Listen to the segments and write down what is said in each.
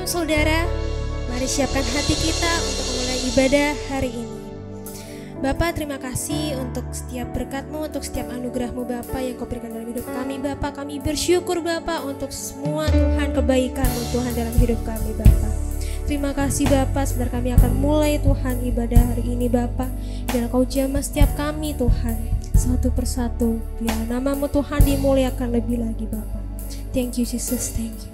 Shalom saudara, mari siapkan hati kita untuk memulai ibadah hari ini. Bapak, terima kasih untuk setiap berkat-Mu, untuk setiap anugerah-Mu Bapak yang Kau berikan dalam hidup kami. Bapak, kami bersyukur Bapak untuk semua Tuhan kebaikan-Mu Tuhan dalam hidup kami Bapak. Terima kasih Bapak, sebentar kami akan mulai Tuhan ibadah hari ini Bapak. Biar Kau jamah setiap kami Tuhan, satu persatu. Biar nama-Mu Tuhan dimuliakan lebih lagi Bapak. Thank you Jesus, thank you.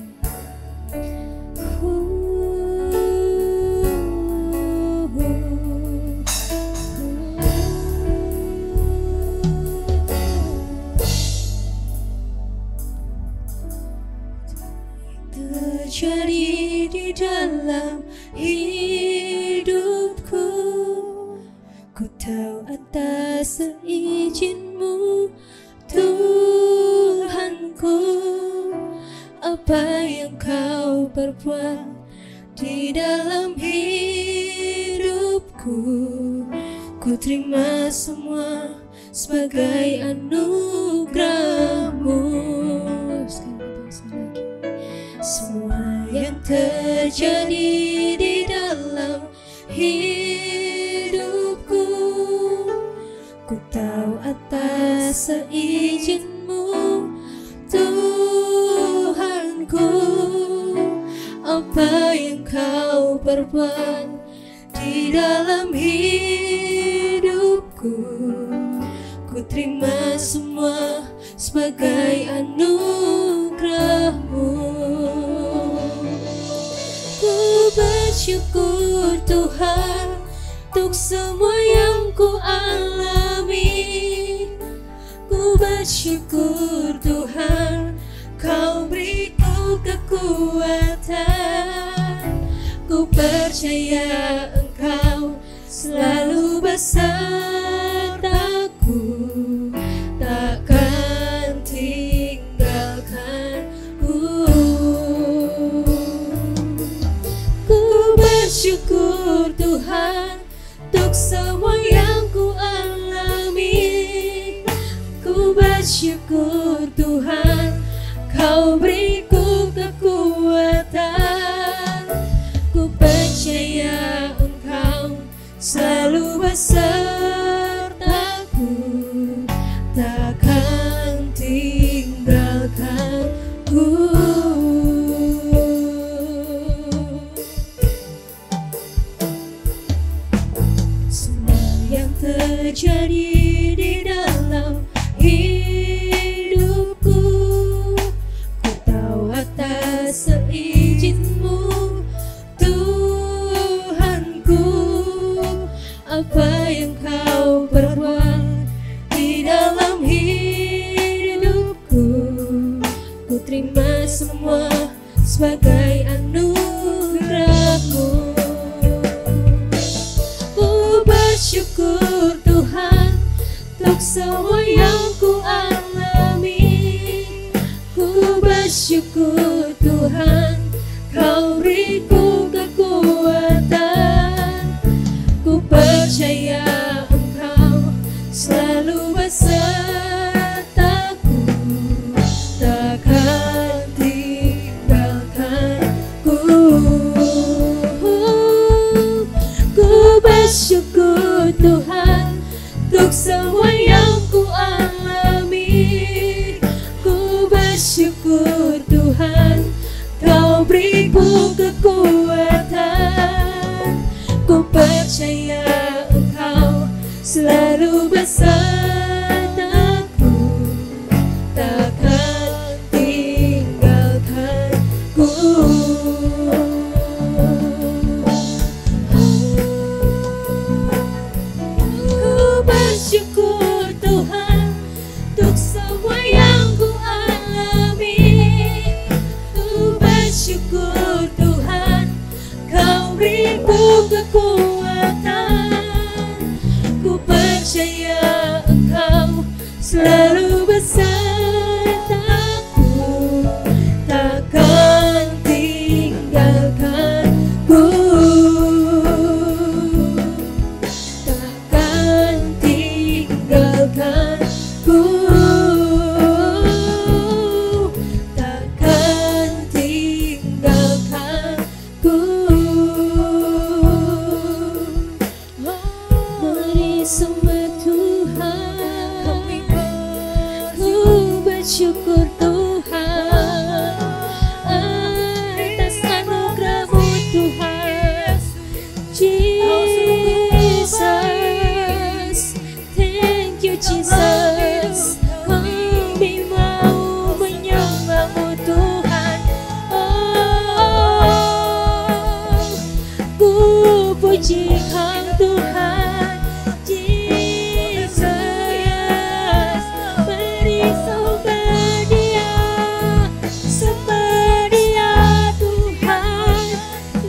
Terjadi di dalam hidupku, ku tahu atas seizin-Mu Tuhanku. Apa yang Kau perbuat di dalam hidupku, ku terima semua sebagai anugerah-Mu. Semua yang terjadi di dalam hidupku, ku tahu atas seizin-Mu Tuhanku. Apa yang Kau perbuat di dalam hidupku, ku terima semua sebagai anugerah-Mu. Ku bersyukur Tuhan untuk semua yang ku alami. Ku bersyukur Tuhan, Kau beriku kekuatan. Ku percaya Engkau selalu besertaku, takkan tinggalkanku. Ku bersyukur Tuhan untuk semua yang ku alami. Ku bersyukur Tuhan, Kau beriku kekuatan. Ku percaya Engkau selalu besertaku, takkan tinggalkanku. Semua yang terjadi di dalam hidupku, ku tahu atas seizin-Mu Tuhanku. Apa yang Kau perbuat di dalam hidupku, ku terima semua sebagai anugerah-Mu. Ku bersyukur Tuhan untuk semua yang ku alami. Ku bersyukur Tuhan, Kau beriku kekuatan. Ku percaya Engkau selalu besertaku, takkan tinggalkanku. Ku bersyukur Tuhan untuk semua yang ku alami. Ku bersyukur Tuhan, Kau beriku kekuatan. Ku percaya Engkau selalu besertaku, takkan tinggalkanku. Ku bersyukur Tuhan untuk semua yang ku alami. Ku bersyukur Tuhan, Kau beriku kekuatan. Ku percaya Engkau selalu besertaku, takkan tinggalkanku, takkan tinggalkanku. sama Tuhan. Ku bersyukur Tuhan atas anugerah-Mu Tuhan. Jesus, thank you Jesus. Kami mau menyembah-Mu Tuhan. Oh, ku puji Kau Tuhan. Jesus, beri sembah Dia Tuhan.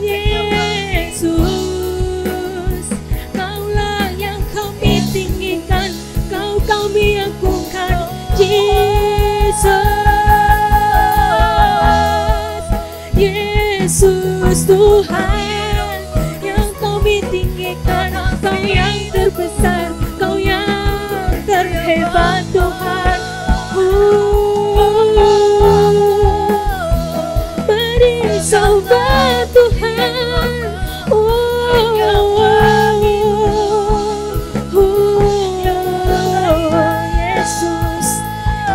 Yesus, Kaulah yang kami tinggikan, Kau kami agungkan. Yesus Tuhan yang kami tinggikan, Kau yang terbesar, Kau yang terhebat Tuhan. Beri sembah Tuhan.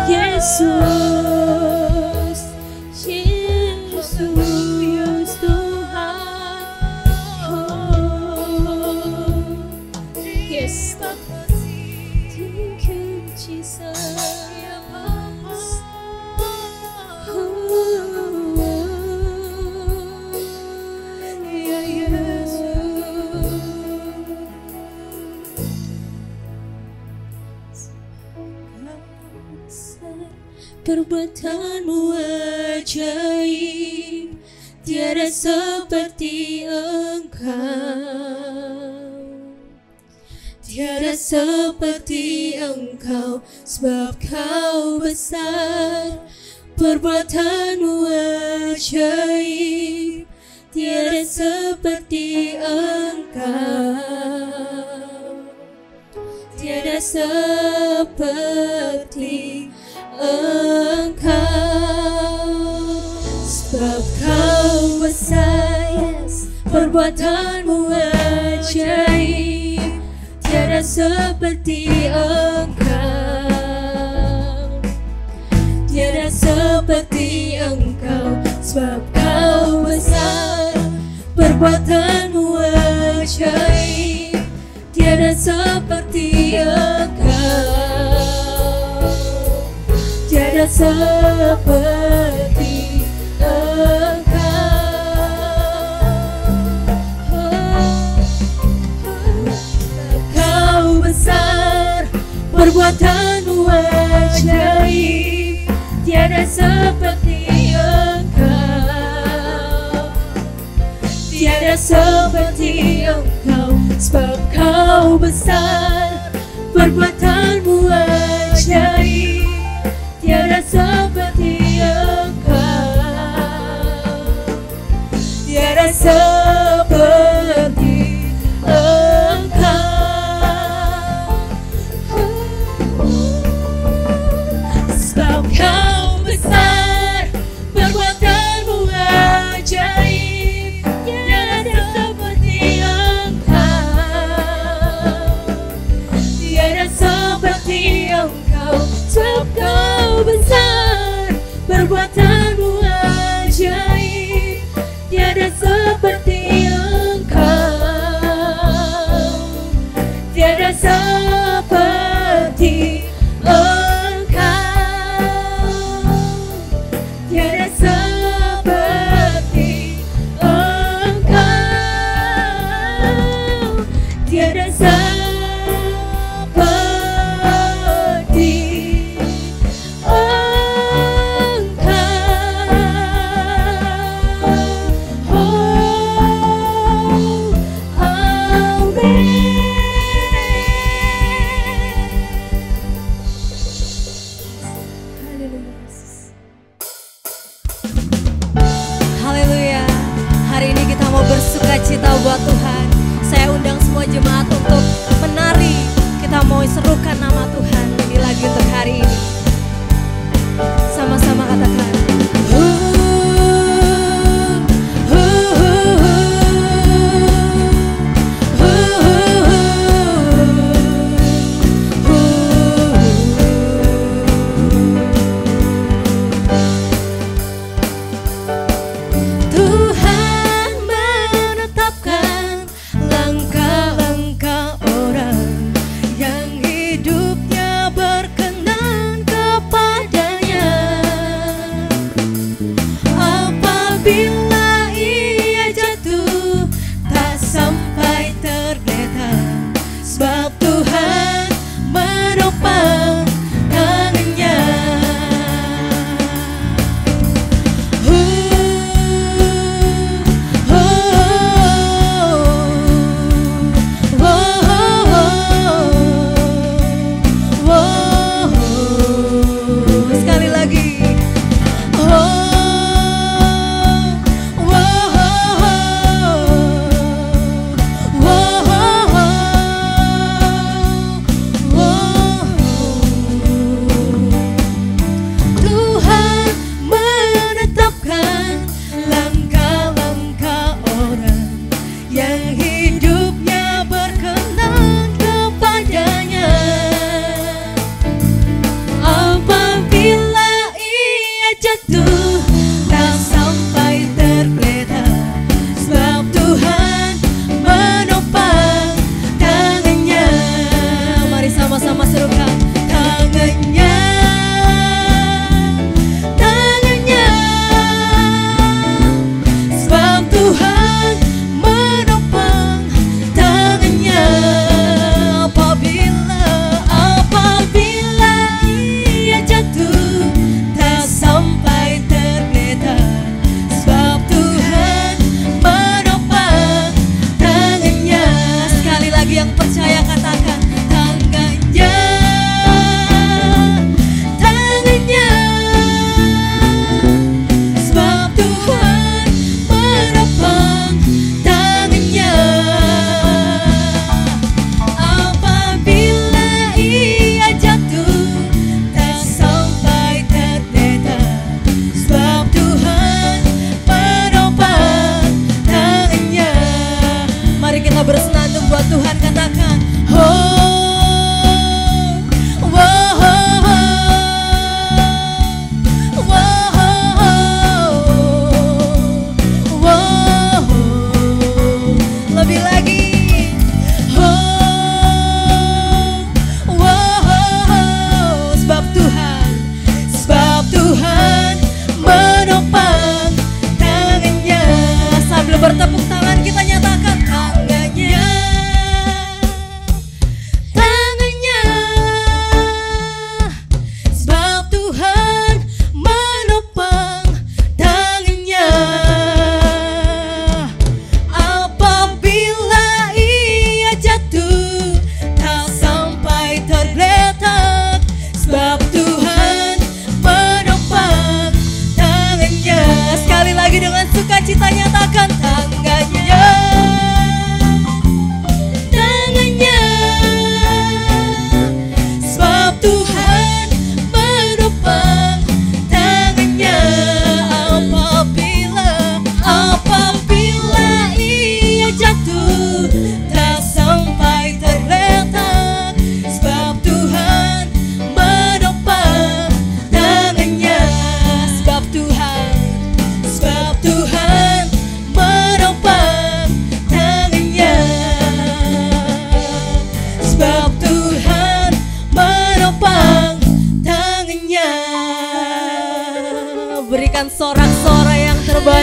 Yesus, Yesus Tuhan. Yes, thank you Jesus. Perbuatan-Mu ajaib, tiada seperti Engkau. Tiada seperti Engkau, sebab Kau besar. Perbuatan-Mu ajaib, tiada seperti Engkau. Tiada seperti Engkau, sebab Kau besar. Yes. Perbuatan-Mu ajaib, tiada seperti Engkau. Tiada seperti Engkau, sebab Kau besar. Perbuatan-Mu ajaib, tiada seperti Engkau. Tiada seperti Kau besar, perbuatan-Mu ajaib, tiada seperti Engkau. Tiada seperti Engkau, sebab Kau besar. Perbuatan-Mu ajaib, tiada seperti Engkau. Tiada seperti Engkau. Sebab Kau besar, perbuatan-Mu ajaib, tiada seperti Engkau. Tiada seperti Engkau, sebab Kau besar. Perbuatan-Mu ajaib, tiada seperti Engkau. Tiada seperti Engkau. Tiada seperti Engkau. Tiada bersukacita buat Tuhan. Saya undang semua jemaat untuk menari. Kita mau serukan nama Tuhan di lagu untuk hari ini. Sama-sama katakan.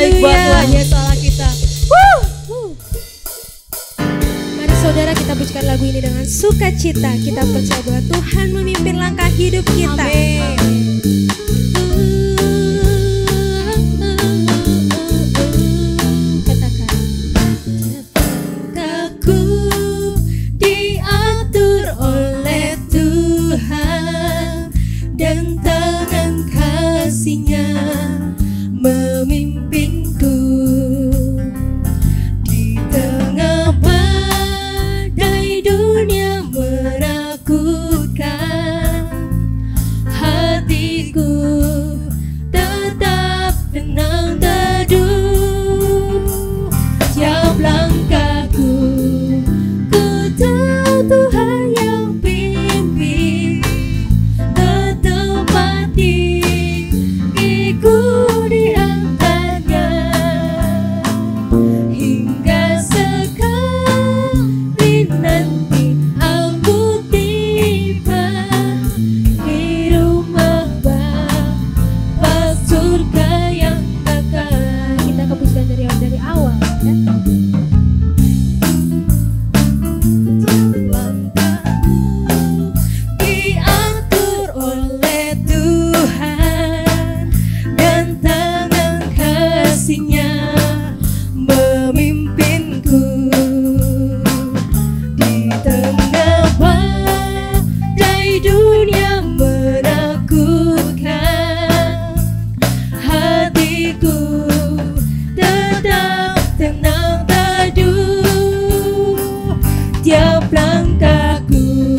baik buat Tuhan Yesus Allah kita. Mari saudara kita pujikan lagu ini dengan sukacita. Kita percaya bahwa Tuhan memimpin langkah hidup kita. Amin. Katakan. Langkahku diatur oleh Tuhan dan tangan kasih-Nya memimpinku di tengah badai dunia menakutkan. Hatiku tetap tenang teduh. Tiap langkahku ku tahu Tuhan yang pimpin ke tempat tinggiku di antaranya. Hingga sekali nanti aku tiba di rumah Bapa surga yang kekal. Kita kepujian dari awal ya. Diatur oleh Tuhan dan tangan kasih-Nya memimpinku di tengah badai dunia menakutkan. Hatiku tetap tenang teduh. Tiap langkahku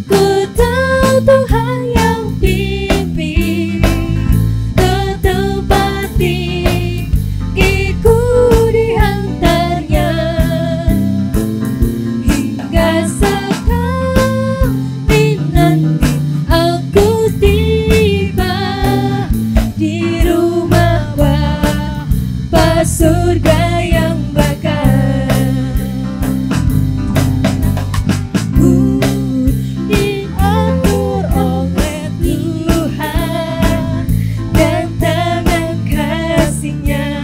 ku tahu Tuhan yang pimpin ke tempat tinggiku di antaranya. Hingga sekali nanti aku tiba di rumah Bapa surga yang bakal. Diatur oleh Tuhan dan tangan kasih-Nya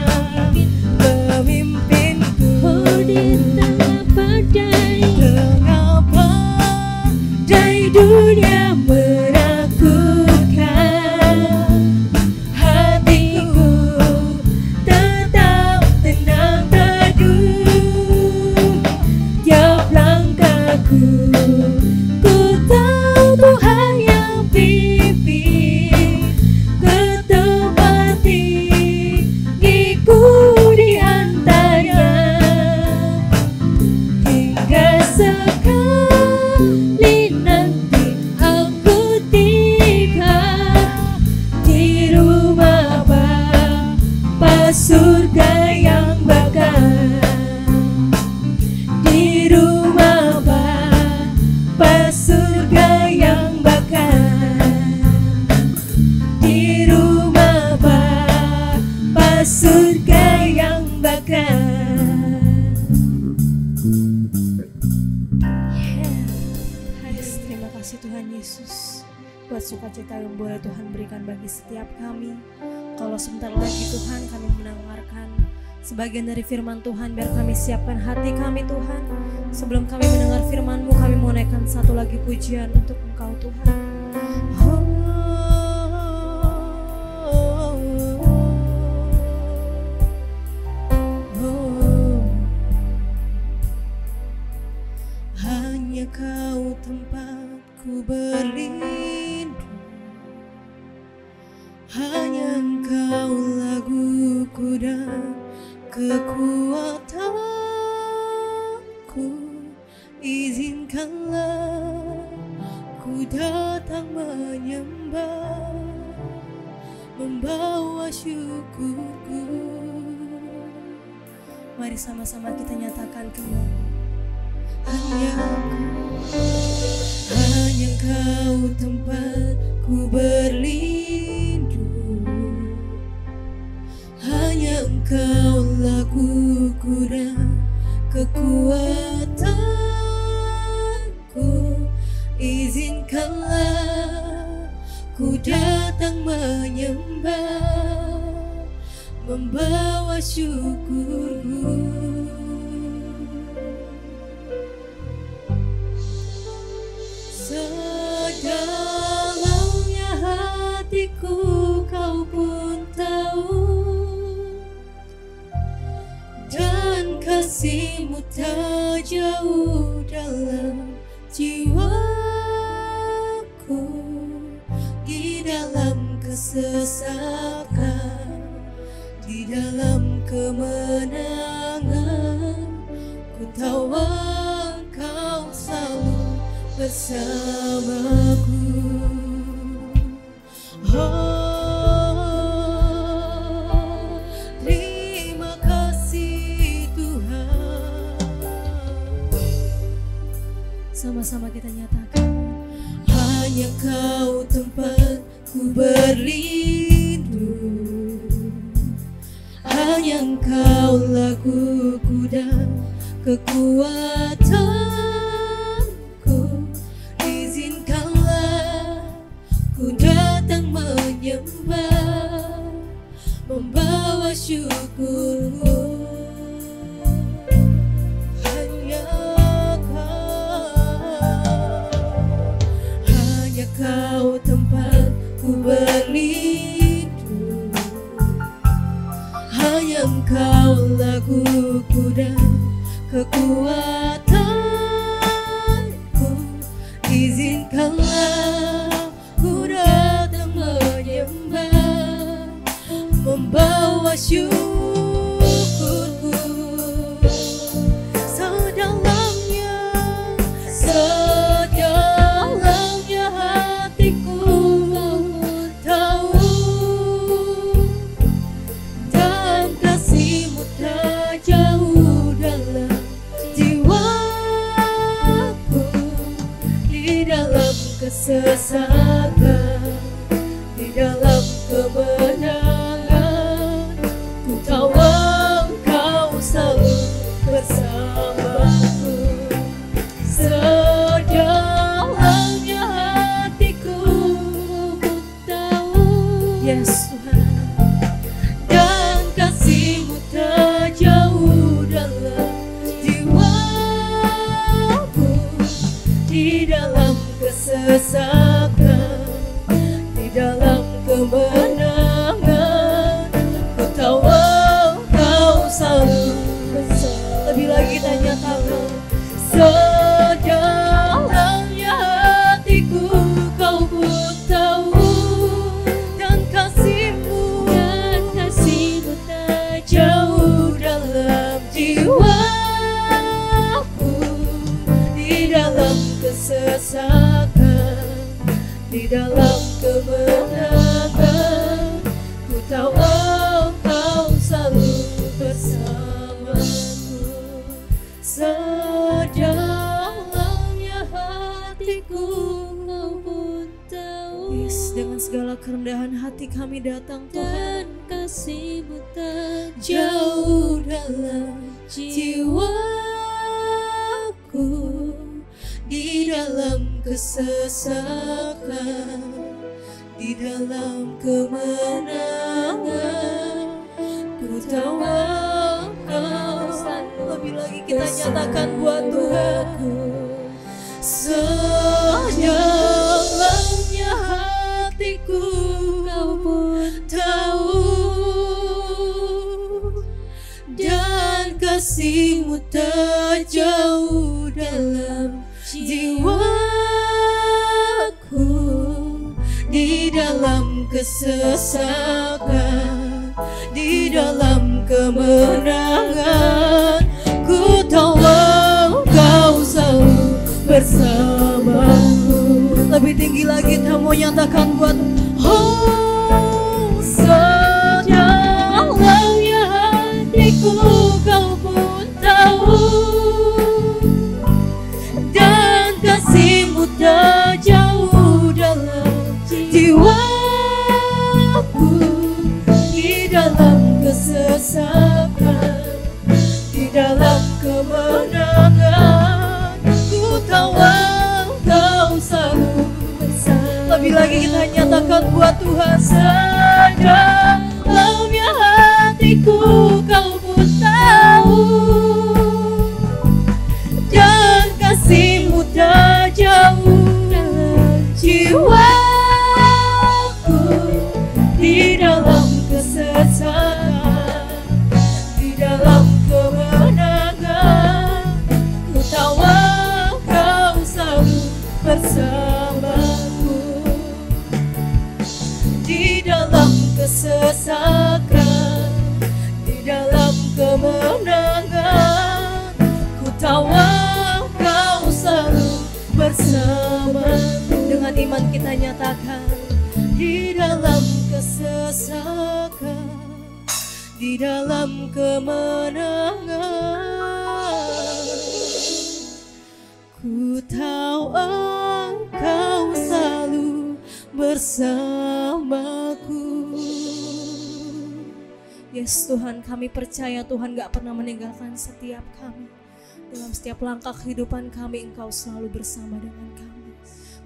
memimpinku di tengah badai dunia menakutkan. Hatiku tetap tenang teduh. Tiap langkahku ku tahu Tuhan yang pimpin ke tempat tinggiku di antaranya. Hingga sekali nanti aku tiba di rumah Bapa surga yang bakal. Di rumah Bapa surga yang bakal. Di rumah Bapa surga yang bakal. Yes, terima kasih Tuhan Yesus buat sukacita yang boleh Tuhan berikan bagi setiap kami. Kalau sebentar lagi Tuhan kami mendengarkan sebagian dari firman Tuhan, biar kami siapkan hati kami Tuhan. Sebelum kami mendengar firman-Mu, kami mau naikkan satu lagi pujian untuk Engkau Tuhan. Hanya Kau tempatku berlindung, hanya Engkau laguku dan kekuatanku. Izinkanlah ku datang menyembah, membawa syukurku. Mari sama-sama kita nyatakan kembali. Hanya Kau tempatku berlindung, hanya Engkau laguku dan kekuatanku. Izinkanlah ku datang menyembah, membawa syukurku. Sedalamnya hatiku kau pun tahu, dan kasih-Mu tak jauh dalam jiwaku. Di dalam kesesakan, di dalam kemenangan, ku tahu Engkau selalu bersamaku. Oh, terima kasih Tuhan. Sama-sama kita nyatakan, hanya Kau tempatku berlindung, hanya Engkau laguku dan kekuatanku. Izinkanlah ku datang menyembah, membawa syukurku. Hanya Kau tempatku berlindung, hanya Engkau laguku dan kekuatanku. Izinkanlah ku datang menyembah, membawa syukurku. Sedalamnya hatiku tahu, dan kasih-Mu tak jauh dalam jiwaku. Di dalam kesesakan, di dalam kemenangan, ku tahu Engkau selalu bersamaku. Sedalamnya hatiku ku tahu, yes Tuhan, dan kasih-Mu tak jauh dalam jiwaku. Di dalam kesesakan, di dalam kemenangan, ku tahu Engkau selalu bersama. Lebih lagi kita nyatakan, sedalamnya hatiku Kau pun tahu, dan kasih-Mu tak jauh dalam jiwaku. Di dalam kesesakan, di dalam kemenangan, ku tahu Engkau selalu bersamaku. Sedalamnya hatiku Kau pun tahu, yes, dengan segala kerendahan hati kami datang dan Tuhan. kasih-Mu tak jauh dalam jiwaku. Di dalam kesesakan, di dalam kemenangan, ku tahu Engkau selalu. Lebih lagi kita nyatakan buat Tuhan. Sedalamnya hatiku Kau pun tahu, dan kasih-Mu tak jauh dalam jiwaku. Di dalam kesesakan, di dalam kemenangan, ku tahu Engkau selalu bersamaku. Lebih tinggi lagi kita mau nyatakan buat, oh, sedalamnya hatiku Kau pun tahu, dan kasih-Mu tak jauh dalam jiwaku. Di dalam kesesakan, di dalam kemenangan, ku tahu Engkau selalu bersama. Lebih lagi kita nyatakan buat Tuhan, sedalamnya hati bersamaku di dalam kesesakan, di dalam kemenangan. Ku tahu Engkau selalu bersamaku. Dengan iman kita nyatakan, di dalam kesesakan, di dalam kemenangan. Ku tahu Engkau selalu bersamaku. Yes Tuhan, kami percaya Tuhan gak pernah meninggalkan setiap kami. Dalam setiap langkah kehidupan kami, Engkau selalu bersama dengan kami.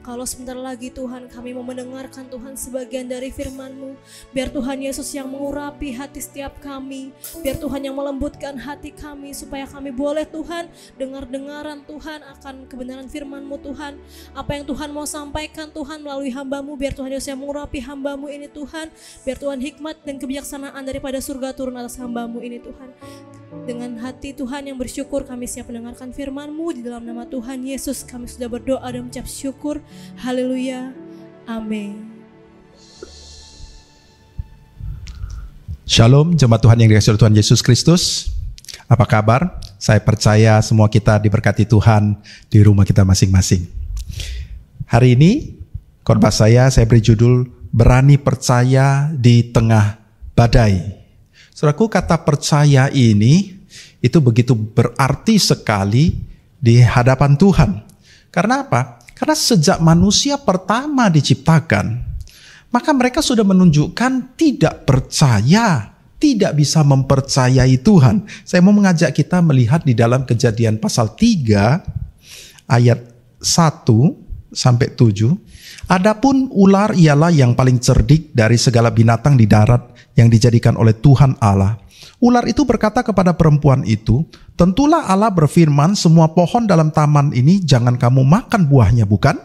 Kalau sebentar lagi Tuhan kami mau mendengarkan Tuhan sebagian dari firman-Mu, biar Tuhan Yesus yang mengurapi hati setiap kami, biar Tuhan yang melembutkan hati kami, supaya kami boleh Tuhan dengar-dengaran Tuhan akan kebenaran firman-Mu Tuhan. Apa yang Tuhan mau sampaikan Tuhan melalui hamba-Mu, biar Tuhan Yesus yang mengurapi hamba-Mu ini Tuhan, biar Tuhan hikmat dan kebijaksanaan daripada surga turun atas hamba-Mu ini Tuhan. Dengan hati Tuhan yang bersyukur kami siap mendengarkan firman-Mu. Di dalam nama Tuhan Yesus kami sudah berdoa dan mengucap syukur. Haleluya. Amin. Shalom jemaat Tuhan yang dikasihi oleh Tuhan Yesus Kristus. Apa kabar? Saya percaya semua kita diberkati Tuhan di rumah kita masing-masing. Hari ini khotbah saya beri judul Berani Percaya di Tengah Badai. Saudaraku, kata percaya ini itu begitu berarti sekali di hadapan Tuhan. Karena apa? Karena sejak manusia pertama diciptakan, maka mereka sudah menunjukkan tidak percaya, tidak bisa mempercayai Tuhan. Saya mau mengajak kita melihat di dalam Kejadian pasal 3 ayat 1 sampai 7. Adapun ular ialah yang paling cerdik dari segala binatang di darat yang dijadikan oleh Tuhan Allah. Ular itu berkata kepada perempuan itu, tentulah Allah berfirman, semua pohon dalam taman ini jangan kamu makan buahnya, bukan?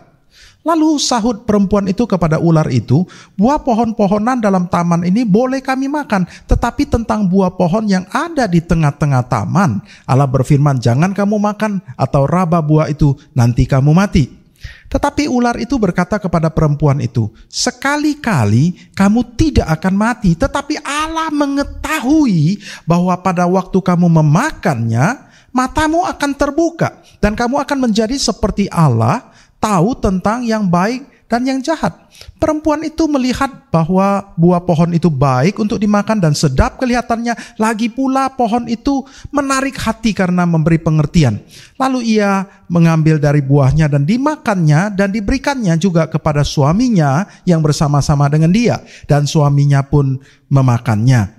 Lalu sahut perempuan itu kepada ular itu, buah pohon-pohonan dalam taman ini boleh kami makan, tetapi tentang buah pohon yang ada di tengah-tengah taman, Allah berfirman, jangan kamu makan atau raba buah itu, nanti kamu mati. Tetapi ular itu berkata kepada perempuan itu, sekali-kali kamu tidak akan mati, tetapi Allah mengetahui bahwa pada waktu kamu memakannya, matamu akan terbuka dan kamu akan menjadi seperti Allah, tahu tentang yang baik dan yang jahat. Perempuan itu melihat bahwa buah pohon itu baik untuk dimakan dan sedap kelihatannya, lagi pula pohon itu menarik hati karena memberi pengertian. Lalu ia mengambil dari buahnya dan dimakannya dan diberikannya juga kepada suaminya yang bersama-sama dengan dia, dan suaminya pun memakannya.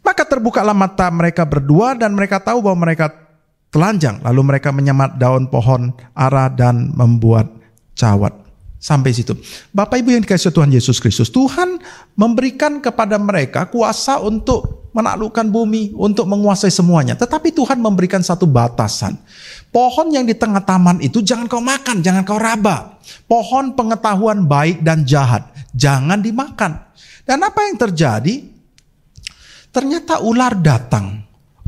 Maka terbukalah mata mereka berdua dan mereka tahu bahwa mereka telanjang. Lalu mereka menyamat daun pohon ara dan membuat cawat. Sampai situ. Bapak Ibu yang dikasihi Tuhan Yesus Kristus, Tuhan memberikan kepada mereka kuasa untuk menaklukkan bumi, untuk menguasai semuanya. Tetapi Tuhan memberikan satu batasan. Pohon yang di tengah taman itu jangan kau makan, jangan kau raba. Pohon pengetahuan baik dan jahat, jangan dimakan. Dan apa yang terjadi? Ternyata ular datang.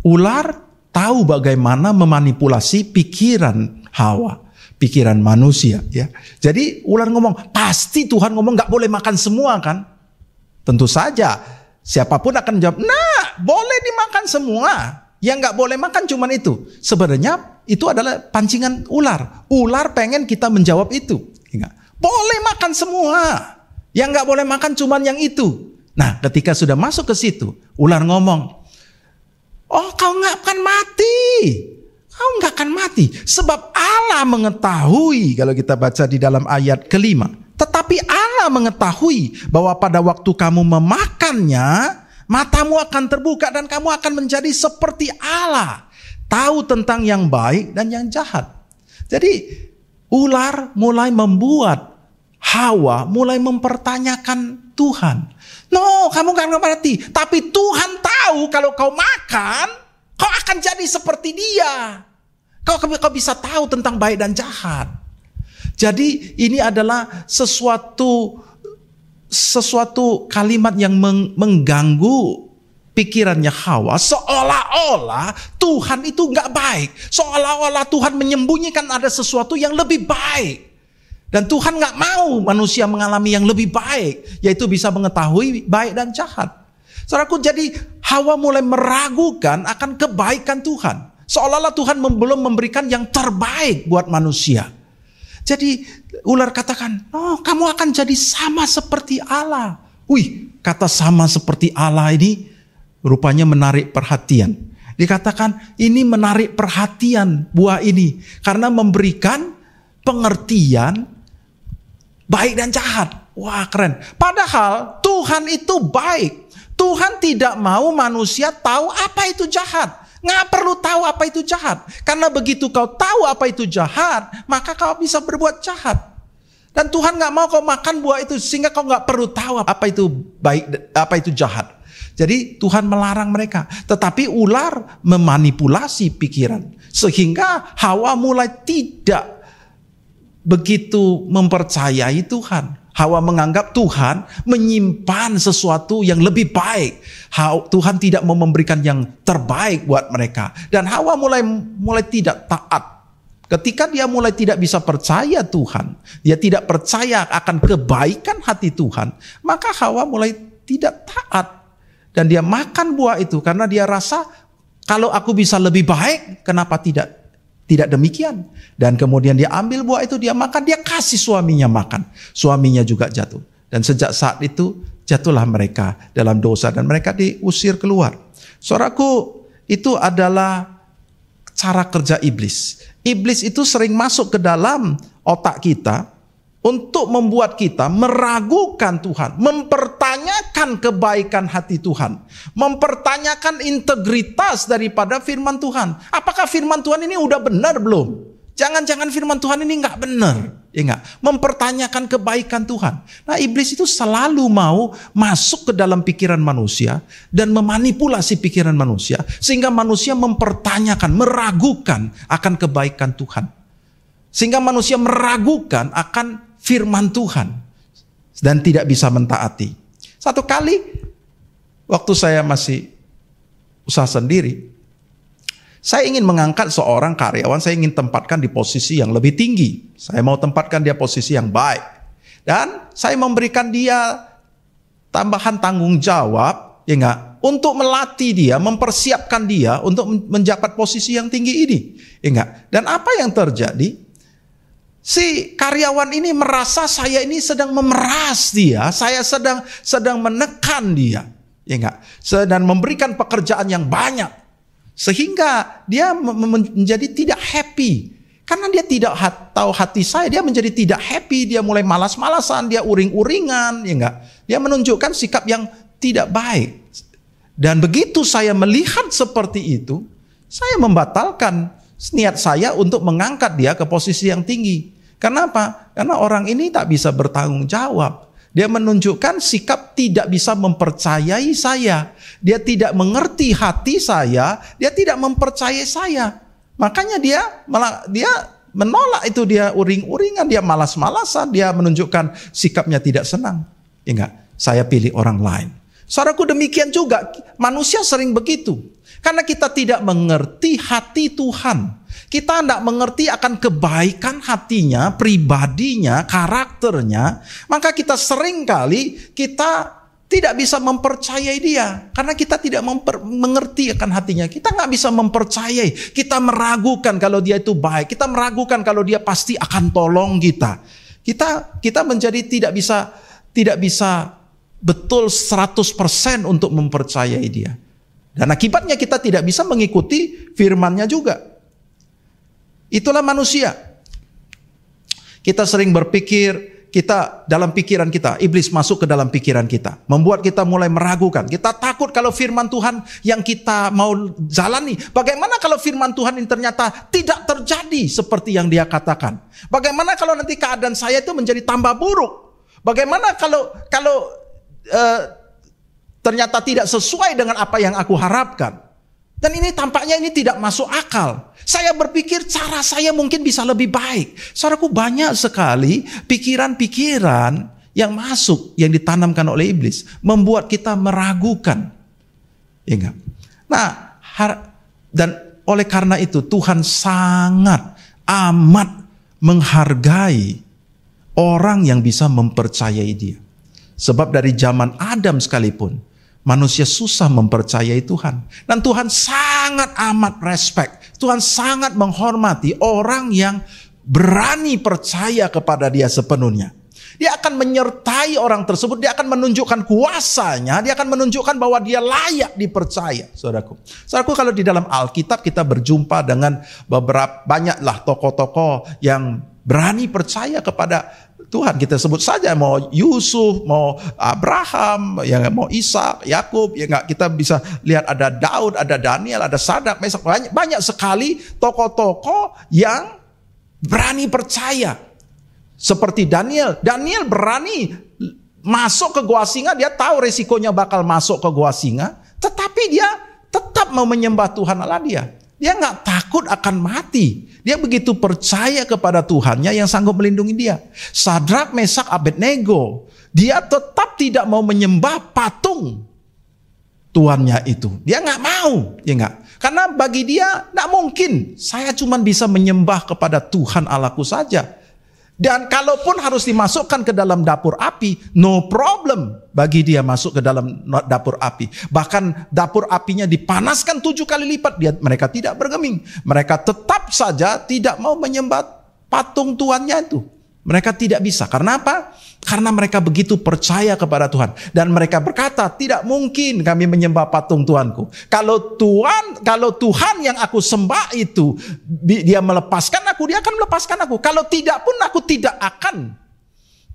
Ular tahu bagaimana memanipulasi pikiran Hawa, pikiran manusia, ya. Jadi ular ngomong, pasti Tuhan ngomong gak boleh makan semua kan? Tentu saja, siapapun akan jawab, nah boleh dimakan semua. Yang gak boleh makan cuman itu. Sebenarnya itu adalah pancingan ular. Ular pengen kita menjawab itu. Boleh makan semua. Yang gak boleh makan cuman yang itu. Nah, ketika sudah masuk ke situ, ular ngomong, oh kau gak akan mati. Kau nggak akan mati, sebab Allah mengetahui, kalau kita baca di dalam ayat kelima, tetapi Allah mengetahui bahwa pada waktu kamu memakannya, matamu akan terbuka dan kamu akan menjadi seperti Allah, tahu tentang yang baik dan yang jahat. Jadi ular mulai membuat Hawa mulai mempertanyakan Tuhan. No, kamu nggak akan mati, tapi Tuhan tahu kalau kau makan, kau akan jadi seperti dia. Kau bisa tahu tentang baik dan jahat. Jadi ini adalah sesuatu kalimat yang mengganggu pikirannya Hawa. Seolah-olah Tuhan itu nggak baik. Seolah-olah Tuhan menyembunyikan ada sesuatu yang lebih baik. Dan Tuhan nggak mau manusia mengalami yang lebih baik, yaitu bisa mengetahui baik dan jahat. Saudaraku, jadi Hawa mulai meragukan akan kebaikan Tuhan. Seolah-olah Tuhan belum memberikan yang terbaik buat manusia. Jadi ular katakan, oh, kamu akan jadi sama seperti Allah. Wih, kata sama seperti Allah ini rupanya menarik perhatian. Dikatakan ini menarik perhatian buah ini karena memberikan pengertian baik dan jahat. Wah, keren. Padahal Tuhan itu baik. Tuhan tidak mau manusia tahu apa itu jahat. Nggak perlu tahu apa itu jahat. Karena begitu kau tahu apa itu jahat, maka kau bisa berbuat jahat. Dan Tuhan nggak mau kau makan buah itu sehingga kau nggak perlu tahu apa itu baik, apa itu jahat. Jadi Tuhan melarang mereka. Tetapi ular memanipulasi pikiran. Sehingga Hawa mulai tidak begitu mempercayai Tuhan. Hawa menganggap Tuhan menyimpan sesuatu yang lebih baik. Tuhan tidak mau memberikan yang terbaik buat mereka. Dan Hawa mulai tidak taat. Ketika dia mulai tidak bisa percaya Tuhan, dia tidak percaya akan kebaikan hati Tuhan, maka Hawa mulai tidak taat. Dan dia makan buah itu karena dia rasa kalau aku bisa lebih baik, kenapa tidak demikian? Dan kemudian dia ambil buah itu, dia makan, dia kasih suaminya makan. Suaminya juga jatuh. Dan sejak saat itu jatuhlah mereka dalam dosa dan mereka diusir keluar. Saudaraku, itu adalah cara kerja iblis. Iblis itu sering masuk ke dalam otak kita untuk membuat kita meragukan Tuhan, mempertanyakan kebaikan hati Tuhan, mempertanyakan integritas daripada firman Tuhan. Apakah firman Tuhan ini udah benar belum? Jangan-jangan firman Tuhan ini nggak benar, ya nggak? Mempertanyakan kebaikan Tuhan. Nah, iblis itu selalu mau masuk ke dalam pikiran manusia dan memanipulasi pikiran manusia sehingga manusia mempertanyakan, meragukan akan kebaikan Tuhan, sehingga manusia meragukan akan firman Tuhan dan tidak bisa mentaati. Satu kali waktu saya masih usaha sendiri, saya ingin mengangkat seorang karyawan, saya ingin tempatkan di posisi yang lebih tinggi. Saya mau tempatkan dia posisi yang baik. Dan saya memberikan dia tambahan tanggung jawab, ya enggak, untuk melatih dia, mempersiapkan dia untuk menjabat posisi yang tinggi ini. Ya enggak. Dan apa yang terjadi? Si karyawan ini merasa saya ini sedang memeras dia, saya sedang menekan dia, ya enggak, dan memberikan pekerjaan yang banyak, sehingga dia menjadi tidak happy, karena dia tidak tahu hati saya, dia menjadi tidak happy, dia mulai malas-malasan, dia uring-uringan, ya enggak, dia menunjukkan sikap yang tidak baik. Dan begitu saya melihat seperti itu, saya membatalkan niat saya untuk mengangkat dia ke posisi yang tinggi. Kenapa? Karena orang ini tak bisa bertanggung jawab. Dia menunjukkan sikap tidak bisa mempercayai saya. Dia tidak mengerti hati saya. Dia tidak mempercayai saya. Makanya dia menolak itu, dia uring-uringan, dia malas-malasan, dia menunjukkan sikapnya tidak senang. Ya enggak? Saya pilih orang lain. Saudaraku, demikian juga manusia sering begitu. Karena kita tidak mengerti hati Tuhan. Kita tidak mengerti akan kebaikan hatinya, pribadinya, karakternya. Maka kita sering kali kita tidak bisa mempercayai dia. Karena kita tidak mengerti akan hatinya. Kita nggak bisa mempercayai. Kita meragukan kalau dia itu baik. Kita meragukan kalau dia pasti akan tolong kita. Kita menjadi tidak bisa betul 100% untuk mempercayai dia. Dan akibatnya kita tidak bisa mengikuti firman-Nya juga. Itulah manusia. Kita sering berpikir, kita dalam pikiran kita, iblis masuk ke dalam pikiran kita, membuat kita mulai meragukan. Kita takut kalau firman Tuhan yang kita mau jalani, bagaimana kalau firman Tuhan ini ternyata tidak terjadi seperti yang dia katakan? Bagaimana kalau nanti keadaan saya itu menjadi tambah buruk? Bagaimana kalau ternyata tidak sesuai dengan apa yang aku harapkan? Dan ini tampaknya ini tidak masuk akal. Saya berpikir cara saya mungkin bisa lebih baik. Saudaraku, banyak sekali pikiran-pikiran yang masuk, yang ditanamkan oleh iblis, membuat kita meragukan. Ya enggak? Nah, dan oleh karena itu Tuhan sangat amat menghargai orang yang bisa mempercayai dia. Sebab dari zaman Adam sekalipun, manusia susah mempercayai Tuhan. Dan Tuhan sangat amat respect. Tuhan sangat menghormati orang yang berani percaya kepada dia sepenuhnya. Dia akan menyertai orang tersebut. Dia akan menunjukkan kuasanya. Dia akan menunjukkan bahwa dia layak dipercaya. Saudaraku, kalau di dalam Alkitab kita berjumpa dengan banyaklah tokoh-tokoh yang berani percaya kepada Tuhan. Kita sebut saja mau Yusuf, mau Abraham, ya mau Ishak, Yakub, ya enggak, kita bisa lihat ada Daud, ada Daniel, ada Sadak, Mesak, banyak sekali tokoh-tokoh yang berani percaya. Seperti Daniel berani masuk ke gua singa, dia tahu resikonya bakal masuk ke gua singa, tetapi dia tetap mau menyembah Tuhan Allah dia. Dia nggak takut akan mati. Dia begitu percaya kepada Tuhannya yang sanggup melindungi dia. Sadrak, Mesak, Abednego, dia tetap tidak mau menyembah patung tuannya itu. Dia nggak mau, ya nggak. Karena bagi dia nggak mungkin. Saya cuma bisa menyembah kepada Tuhan Allahku saja. Dan kalaupun harus dimasukkan ke dalam dapur api, no problem bagi dia masuk ke dalam dapur api. Bahkan dapur apinya dipanaskan 7 kali lipat, mereka tidak bergeming. Mereka tetap saja tidak mau menyembah patung tuannya itu. Mereka tidak bisa. Karena apa? Karena mereka begitu percaya kepada Tuhan. Dan mereka berkata, tidak mungkin kami menyembah patung Tuhanku. Kalau Tuhan yang aku sembah itu, dia melepaskan aku, dia akan melepaskan aku. Kalau tidak pun aku tidak akan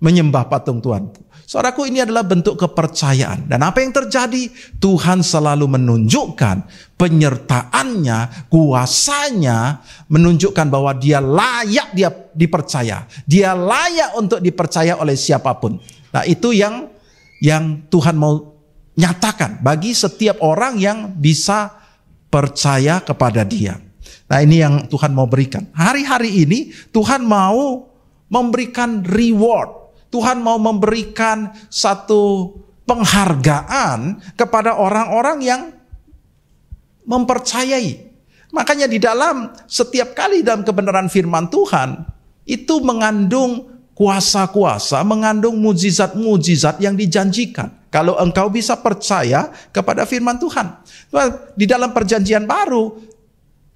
menyembah patung Tuhanku. Saudaraku, ini adalah bentuk kepercayaan. Dan apa yang terjadi? Tuhan selalu menunjukkan penyertaannya, kuasanya, menunjukkan bahwa dia layak dia dipercaya. Dia layak untuk dipercaya oleh siapapun. Nah, itu yang Tuhan mau nyatakan bagi setiap orang yang bisa percaya kepada dia. Nah, ini yang Tuhan mau berikan. Hari-hari ini Tuhan mau memberikan reward. Tuhan mau memberikan satu penghargaan kepada orang-orang yang mempercayai. Makanya di dalam setiap kali dalam kebenaran firman Tuhan itu mengandung kuasa-kuasa, mengandung mujizat-mujizat yang dijanjikan. Kalau engkau bisa percaya kepada firman Tuhan. Di dalam perjanjian baru,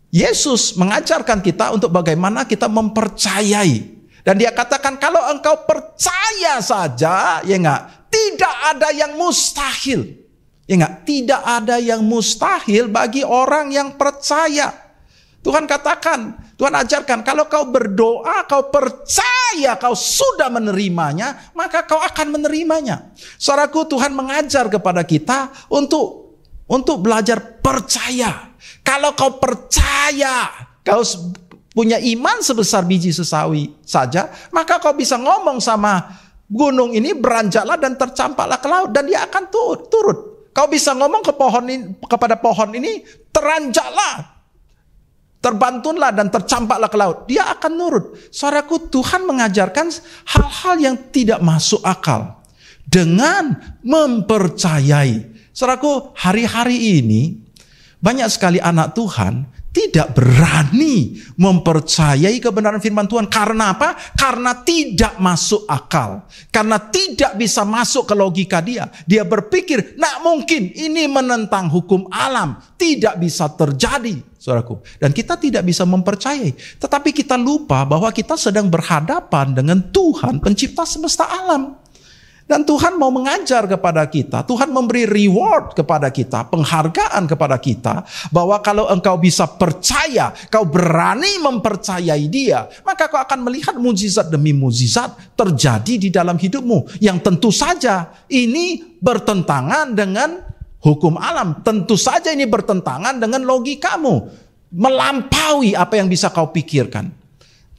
Yesus mengajarkan kita untuk bagaimana kita mempercayai. Dan dia katakan kalau engkau percaya saja, ya enggak, tidak ada yang mustahil. Ya enggak, tidak ada yang mustahil bagi orang yang percaya. Tuhan katakan, Tuhan ajarkan, kalau kau berdoa, kau percaya kau sudah menerimanya, maka kau akan menerimanya. Saudaraku, Tuhan mengajar kepada kita untuk belajar percaya. Kalau kau percaya, kau punya iman sebesar biji sesawi saja, maka kau bisa ngomong sama gunung ini, beranjaklah dan tercampaklah ke laut, dan dia akan turut. Kau bisa ngomong kepada pohon ini, teranjaklah, terbantunlah dan tercampaklah ke laut, dia akan nurut. Saudaraku, Tuhan mengajarkan hal-hal yang tidak masuk akal dengan mempercayai. Saudaraku, hari-hari ini banyak sekali anak Tuhan tidak berani mempercayai kebenaran firman Tuhan. Karena apa? Karena tidak masuk akal. Karena tidak bisa masuk ke logika dia. Dia berpikir, nak mungkin ini menentang hukum alam. Tidak bisa terjadi, saudaraku. Dan kita tidak bisa mempercayai. Tetapi kita lupa bahwa kita sedang berhadapan dengan Tuhan pencipta semesta alam. Dan Tuhan mau mengajar kepada kita, Tuhan memberi reward kepada kita, penghargaan kepada kita, bahwa kalau engkau bisa percaya, kau berani mempercayai dia, maka kau akan melihat mujizat demi mujizat terjadi di dalam hidupmu. Yang tentu saja ini bertentangan dengan hukum alam, tentu saja ini bertentangan dengan logikamu, melampaui apa yang bisa kau pikirkan.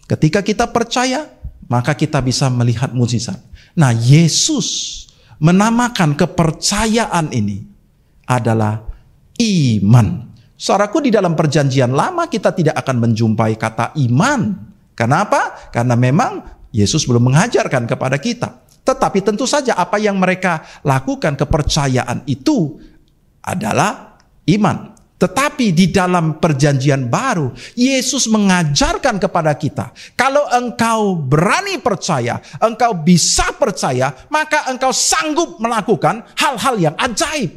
Ketika kita percaya, maka kita bisa melihat mujizat. Nah, Yesus menamakan kepercayaan ini adalah iman. Saudaraku, di dalam perjanjian lama kita tidak akan menjumpai kata iman. Kenapa? Karena memang Yesus belum mengajarkan kepada kita. Tetapi tentu saja apa yang mereka lakukan, kepercayaan itu adalah iman. Tetapi di dalam perjanjian baru, Yesus mengajarkan kepada kita, kalau engkau berani percaya, engkau bisa percaya, maka engkau sanggup melakukan hal-hal yang ajaib.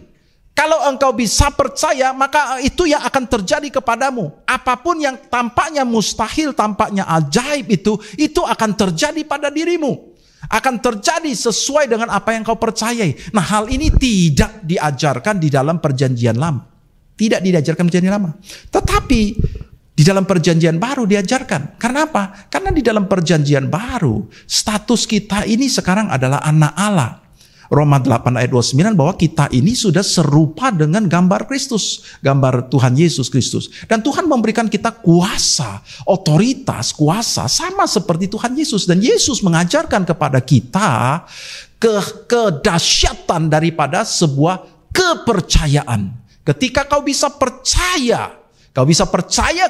Kalau engkau bisa percaya, maka itu yang akan terjadi kepadamu. Apapun yang tampaknya mustahil, tampaknya ajaib itu akan terjadi pada dirimu. Akan terjadi sesuai dengan apa yang kau percayai. Nah, hal ini tidak diajarkan di dalam perjanjian lama. Tidak diajarkan perjanjian lama. Tetapi di dalam perjanjian baru diajarkan. Karena apa? Karena di dalam perjanjian baru, status kita ini sekarang adalah anak Allah. Roma 8 ayat 29 bahwa kita ini sudah serupa dengan gambar Kristus. Gambar Tuhan Yesus Kristus. Dan Tuhan memberikan kita kuasa, otoritas, kuasa sama seperti Tuhan Yesus. Dan Yesus mengajarkan kepada kita kedahsyatan daripada sebuah kepercayaan. Ketika kau bisa percaya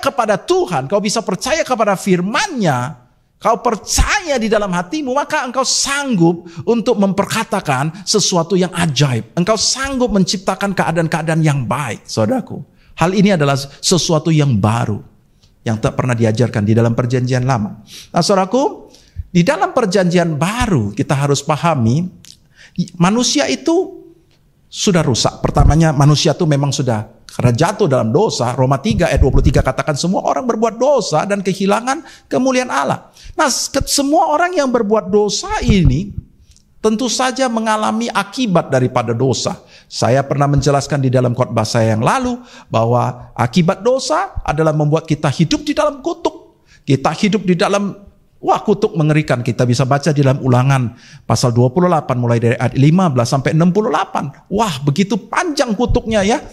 kepada Tuhan, kau bisa percaya kepada firman-Nya, kau percaya di dalam hatimu, maka engkau sanggup untuk memperkatakan sesuatu yang ajaib. Engkau sanggup menciptakan keadaan-keadaan yang baik, saudaraku. Hal ini adalah sesuatu yang baru, yang tak pernah diajarkan di dalam perjanjian lama. Nah, saudaraku, di dalam perjanjian baru kita harus pahami, manusia itu sudah rusak. Pertamanya manusia itu memang sudah karena jatuh dalam dosa. Roma 3 ayat 23 katakan semua orang berbuat dosa dan kehilangan kemuliaan Allah. Nah, semua orang yang berbuat dosa ini tentu saja mengalami akibat daripada dosa. Saya pernah menjelaskan di dalam khotbah saya yang lalu bahwa akibat dosa adalah membuat kita hidup di dalam kutuk. Kita hidup di dalam kutuk mengerikan. Kita bisa baca di dalam Ulangan pasal 28 mulai dari ayat 15 sampai 68. Wah, begitu panjang kutuknya ya.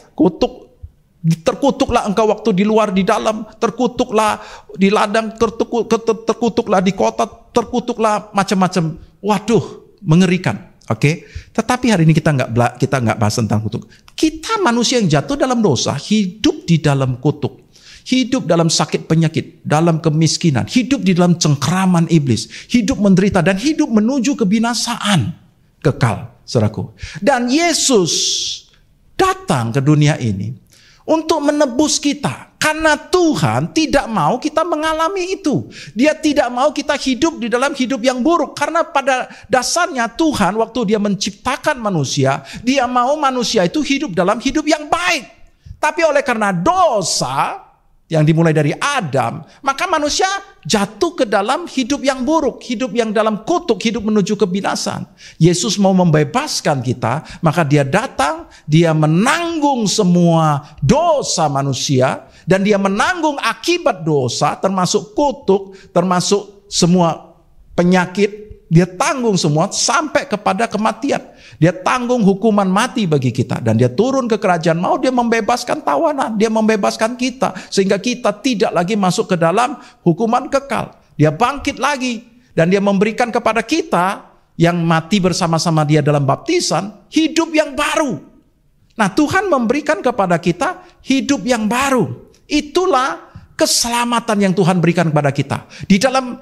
Terkutuklah engkau waktu di luar, di dalam, terkutuklah di ladang, terkutuklah di kota, terkutuklah macam-macam. Waduh, mengerikan. Oke. Tetapi hari ini kita nggak bahas tentang kutuk. Kita manusia yang jatuh dalam dosa, hidup di dalam kutuk. Hidup dalam sakit penyakit, dalam kemiskinan, hidup di dalam cengkeraman iblis, hidup menderita dan hidup menuju kebinasaan kekal, saudaraku. Dan Yesus datang ke dunia ini untuk menebus kita. Karena Tuhan tidak mau kita mengalami itu. Dia tidak mau kita hidup di dalam hidup yang buruk. Karena pada dasarnya Tuhan waktu dia menciptakan manusia, dia mau manusia itu hidup dalam hidup yang baik. Tapi oleh karena dosa yang dimulai dari Adam, maka manusia jatuh ke dalam hidup yang buruk, hidup yang dalam kutuk, hidup menuju kebinasaan. Yesus mau membebaskan kita, maka dia datang, dia menanggung semua dosa manusia, dan dia menanggung akibat dosa, termasuk kutuk, termasuk semua penyakit, dia tanggung semua sampai kepada kematian. Dia tanggung hukuman mati bagi kita. Dan dia turun ke kerajaan maut, dia membebaskan tawanan. Dia membebaskan kita. Sehingga kita tidak lagi masuk ke dalam hukuman kekal. Dia bangkit lagi. Dan dia memberikan kepada kita yang mati bersama-sama dia dalam baptisan, hidup yang baru. Nah, Tuhan memberikan kepada kita hidup yang baru. Itulah keselamatan yang Tuhan berikan kepada kita. Di dalam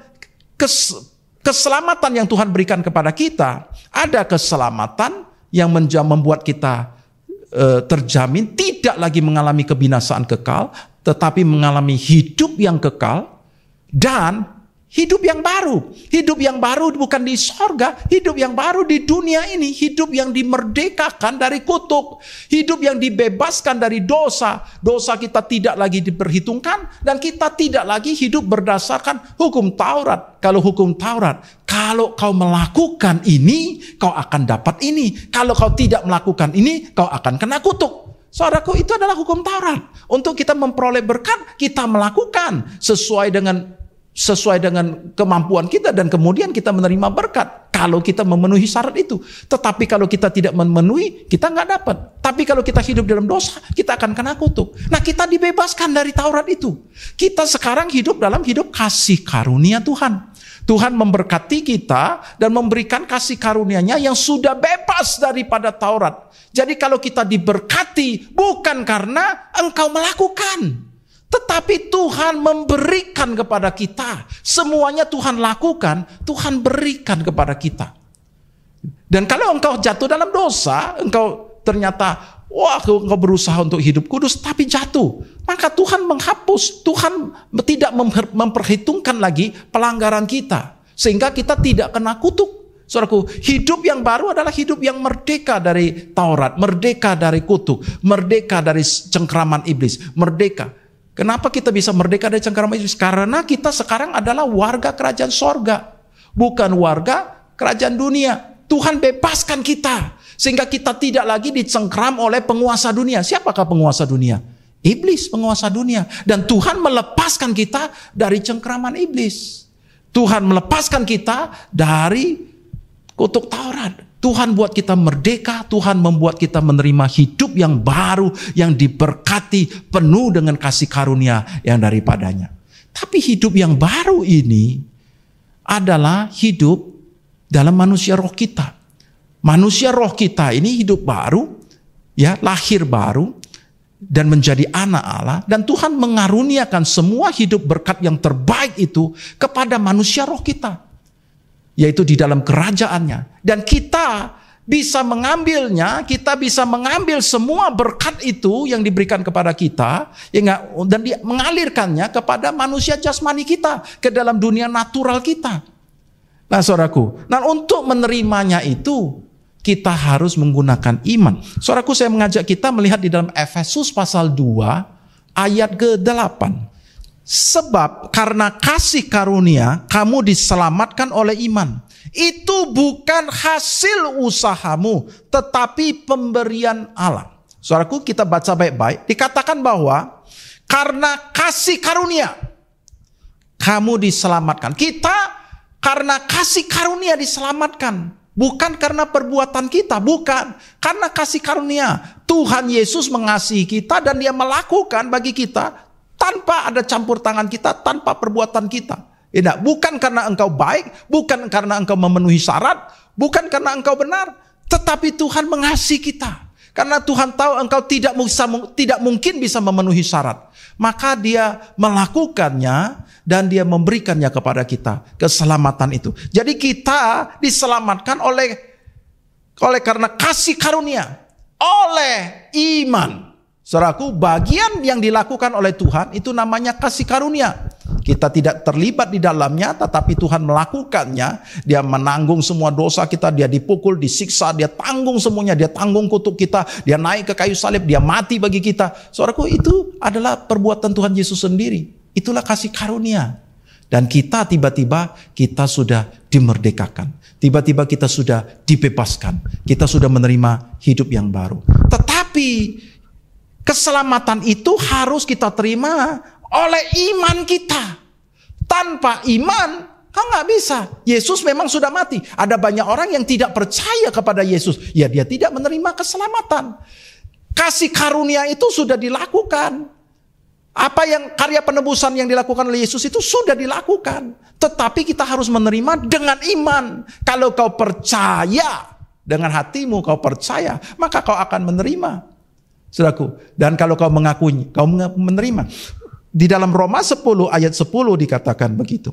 keselamatan yang Tuhan berikan kepada kita, ada keselamatan yang membuat kita terjamin tidak lagi mengalami kebinasaan kekal, tetapi mengalami hidup yang kekal dan hidup yang baru. Hidup yang baru bukan di sorga, hidup yang baru di dunia ini, hidup yang dimerdekakan dari kutuk, hidup yang dibebaskan dari dosa. Dosa kita tidak lagi diperhitungkan dan kita tidak lagi hidup berdasarkan hukum Taurat. Kalau hukum Taurat, kalau kau melakukan ini, kau akan dapat ini. Kalau kau tidak melakukan ini, kau akan kena kutuk. Saudaraku, itu adalah hukum Taurat. Untuk kita memperoleh berkat, kita melakukan sesuai dengan kemampuan kita dan kemudian kita menerima berkat kalau kita memenuhi syarat itu. Tetapi kalau kita tidak memenuhi, kita nggak dapat. Tapi kalau kita hidup dalam dosa, kita akan kena kutuk. Nah, kita dibebaskan dari Taurat itu. Kita sekarang hidup dalam hidup kasih karunia Tuhan. Tuhan memberkati kita dan memberikan kasih karunia-Nya yang sudah bebas daripada Taurat. Jadi kalau kita diberkati bukan karena engkau melakukan, tetapi Tuhan memberikan kepada kita. Semuanya Tuhan lakukan, Tuhan berikan kepada kita. Dan kalau engkau jatuh dalam dosa, engkau ternyata wah engkau berusaha untuk hidup kudus tapi jatuh. Maka Tuhan menghapus, Tuhan tidak memperhitungkan lagi pelanggaran kita. Sehingga kita tidak kena kutuk. Saudaraku, hidup yang baru adalah hidup yang merdeka dari Taurat, merdeka dari kutuk, merdeka dari cengkraman iblis, merdeka. Kenapa kita bisa merdeka dari cengkraman iblis? Karena kita sekarang adalah warga kerajaan sorga, bukan warga kerajaan dunia. Tuhan bebaskan kita, sehingga kita tidak lagi dicengkram oleh penguasa dunia. Siapakah penguasa dunia? Iblis, penguasa dunia. Dan Tuhan melepaskan kita dari cengkraman iblis. Tuhan melepaskan kita dari kutuk Taurat. Tuhan buat kita merdeka, Tuhan membuat kita menerima hidup yang baru, yang diberkati, penuh dengan kasih karunia yang daripadanya. Tapi hidup yang baru ini adalah hidup dalam manusia roh kita. Manusia roh kita ini hidup baru, ya, lahir baru, dan menjadi anak Allah. Dan Tuhan mengaruniakan semua hidup berkat yang terbaik itu kepada manusia roh kita, yaitu di dalam kerajaannya. Dan kita bisa mengambilnya, kita bisa mengambil semua berkat itu yang diberikan kepada kita, dan mengalirkannya kepada manusia jasmani kita, ke dalam dunia natural kita. Nah saudaraku, nah untuk menerimanya itu, kita harus menggunakan iman. Saudaraku, saya mengajak kita melihat di dalam Efesus pasal 2, ayat ke-8. Sebab karena kasih karunia kamu diselamatkan oleh iman. Itu bukan hasil usahamu, tetapi pemberian Allah. Saudaraku, kita baca baik-baik. Dikatakan bahwa karena kasih karunia kamu diselamatkan. Kita karena kasih karunia diselamatkan. Bukan karena perbuatan kita, bukan. Karena kasih karunia. Tuhan Yesus mengasihi kita dan Dia melakukan bagi kita tanpa ada campur tangan kita, tanpa perbuatan kita. Bukan karena engkau baik, bukan karena engkau memenuhi syarat, bukan karena engkau benar, tetapi Tuhan mengasihi kita. Karena Tuhan tahu engkau tidak mungkin bisa memenuhi syarat. Maka Dia melakukannya dan Dia memberikannya kepada kita, keselamatan itu. Jadi kita diselamatkan oleh karena kasih karunia, oleh iman. Saudaraku, bagian yang dilakukan oleh Tuhan itu namanya kasih karunia. Kita tidak terlibat di dalamnya, tetapi Tuhan melakukannya. Dia menanggung semua dosa kita, Dia dipukul, disiksa, Dia tanggung semuanya, Dia tanggung kutuk kita, Dia naik ke kayu salib, Dia mati bagi kita. Saudaraku, itu adalah perbuatan Tuhan Yesus sendiri. Itulah kasih karunia. Dan kita tiba-tiba kita sudah dimerdekakan. Tiba-tiba kita sudah dibebaskan. Kita sudah menerima hidup yang baru. Tetapi keselamatan itu harus kita terima oleh iman kita. Tanpa iman, kau nggak bisa. Yesus memang sudah mati. Ada banyak orang yang tidak percaya kepada Yesus. Ya, dia tidak menerima keselamatan. Kasih karunia itu sudah dilakukan. Apa yang karya penebusan yang dilakukan oleh Yesus itu sudah dilakukan. Tetapi kita harus menerima dengan iman. Kalau kau percaya dengan hatimu, kau percaya, maka kau akan menerima. Saudaraku, dan kalau kau mengakuinya, kau menerima. Di dalam Roma 10 ayat 10 dikatakan begitu.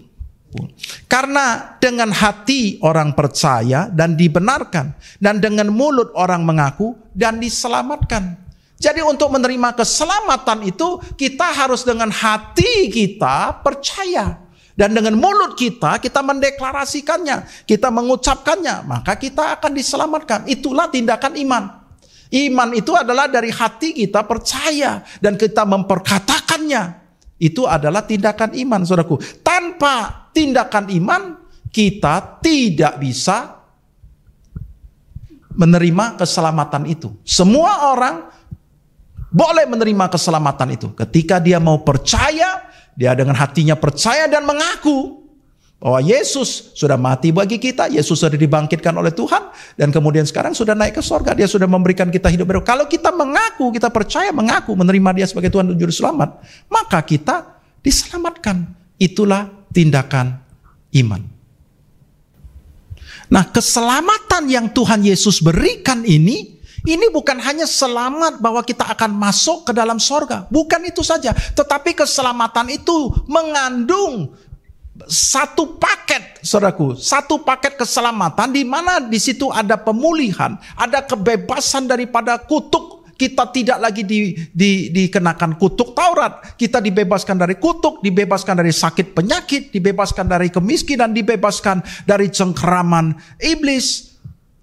Karena dengan hati orang percaya dan dibenarkan, dan dengan mulut orang mengaku dan diselamatkan. Jadi untuk menerima keselamatan itu kita harus dengan hati kita percaya. Dan dengan mulut kita mendeklarasikannya, kita mengucapkannya, maka kita akan diselamatkan. Itulah tindakan iman. Iman itu adalah dari hati kita percaya dan kita memperkatakannya. Itu adalah tindakan iman, saudaraku. Tanpa tindakan iman, kita tidak bisa menerima keselamatan itu. Semua orang boleh menerima keselamatan itu ketika dia mau percaya, dia dengan hatinya percaya dan mengaku bahwa Yesus sudah mati bagi kita, Yesus sudah dibangkitkan oleh Tuhan, dan kemudian sekarang sudah naik ke surga, Dia sudah memberikan kita hidup baru. Kalau kita mengaku, kita percaya, mengaku, menerima Dia sebagai Tuhan dan Juru Selamat, maka kita diselamatkan. Itulah tindakan iman. Nah, keselamatan yang Tuhan Yesus berikan ini bukan hanya selamat bahwa kita akan masuk ke dalam sorga. Bukan itu saja. Tetapi keselamatan itu mengandung satu paket, saudaraku. Satu paket keselamatan di mana di situ ada pemulihan, ada kebebasan daripada kutuk kita tidak lagi dikenakan kutuk Taurat. Kita dibebaskan dari kutuk, dibebaskan dari sakit penyakit, dibebaskan dari kemiskinan, dibebaskan dari cengkeraman iblis.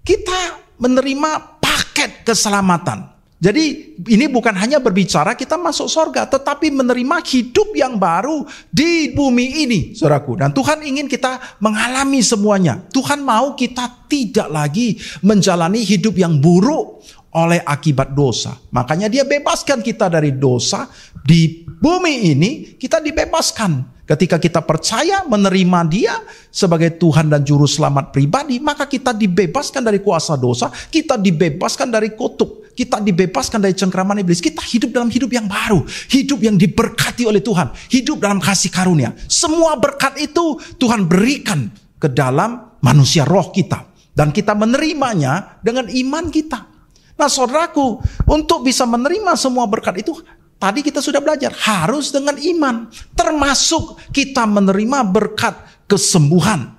Kita menerima paket keselamatan. Jadi ini bukan hanya berbicara kita masuk surga, tetapi menerima hidup yang baru di bumi ini, saudaraku. Dan Tuhan ingin kita mengalami semuanya. Tuhan mau kita tidak lagi menjalani hidup yang buruk oleh akibat dosa. Makanya dia bebaskan kita dari dosa. Di bumi ini kita dibebaskan. Ketika kita percaya menerima dia sebagai Tuhan dan Juru Selamat pribadi, maka kita dibebaskan dari kuasa dosa, kita dibebaskan dari kutuk, kita dibebaskan dari cengkeraman iblis. Kita hidup dalam hidup yang baru, hidup yang diberkati oleh Tuhan, hidup dalam kasih karunia. Semua berkat itu Tuhan berikan ke dalam manusia roh kita, dan kita menerimanya dengan iman kita. Nah, saudaraku, untuk bisa menerima semua berkat itu, tadi kita sudah belajar, harus dengan iman. Termasuk kita menerima berkat kesembuhan.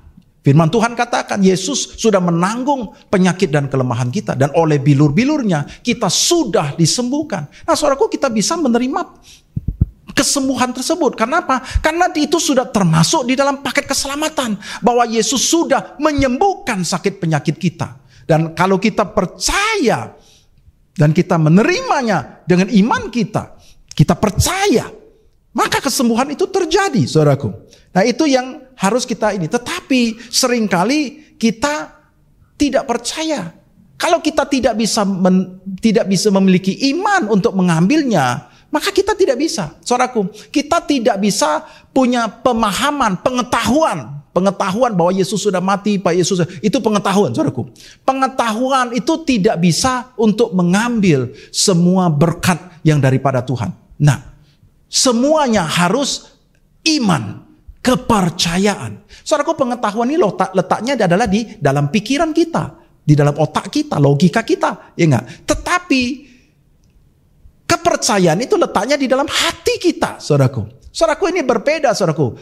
Firman Tuhan katakan, Yesus sudah menanggung penyakit dan kelemahan kita. Dan oleh bilur-bilurnya, kita sudah disembuhkan. Nah, saudaraku, kita bisa menerima kesembuhan tersebut. Kenapa? Karena itu sudah termasuk di dalam paket keselamatan. Bahwa Yesus sudah menyembuhkan sakit penyakit kita. Dan kalau kita percaya, dan kita menerimanya dengan iman kita, kita percaya, maka kesembuhan itu terjadi, saudaraku. Nah, itu yang harus kita ini. Tetapi seringkali kita tidak percaya. Kalau kita tidak bisa memiliki iman untuk mengambilnya, maka kita tidak bisa, saudaraku. Kita tidak bisa punya pemahaman, pengetahuan bahwa Yesus sudah mati, Pak Yesus. Itu pengetahuan, saudaraku. Pengetahuan itu tidak bisa untuk mengambil semua berkat yang daripada Tuhan. Nah, semuanya harus iman, kepercayaan. Saudaraku, pengetahuan ini letaknya adalah di dalam pikiran kita, di dalam otak kita, logika kita, ya enggak? Tetapi kepercayaan itu letaknya di dalam hati kita, saudaraku. Saudaraku, ini berbeda, saudaraku.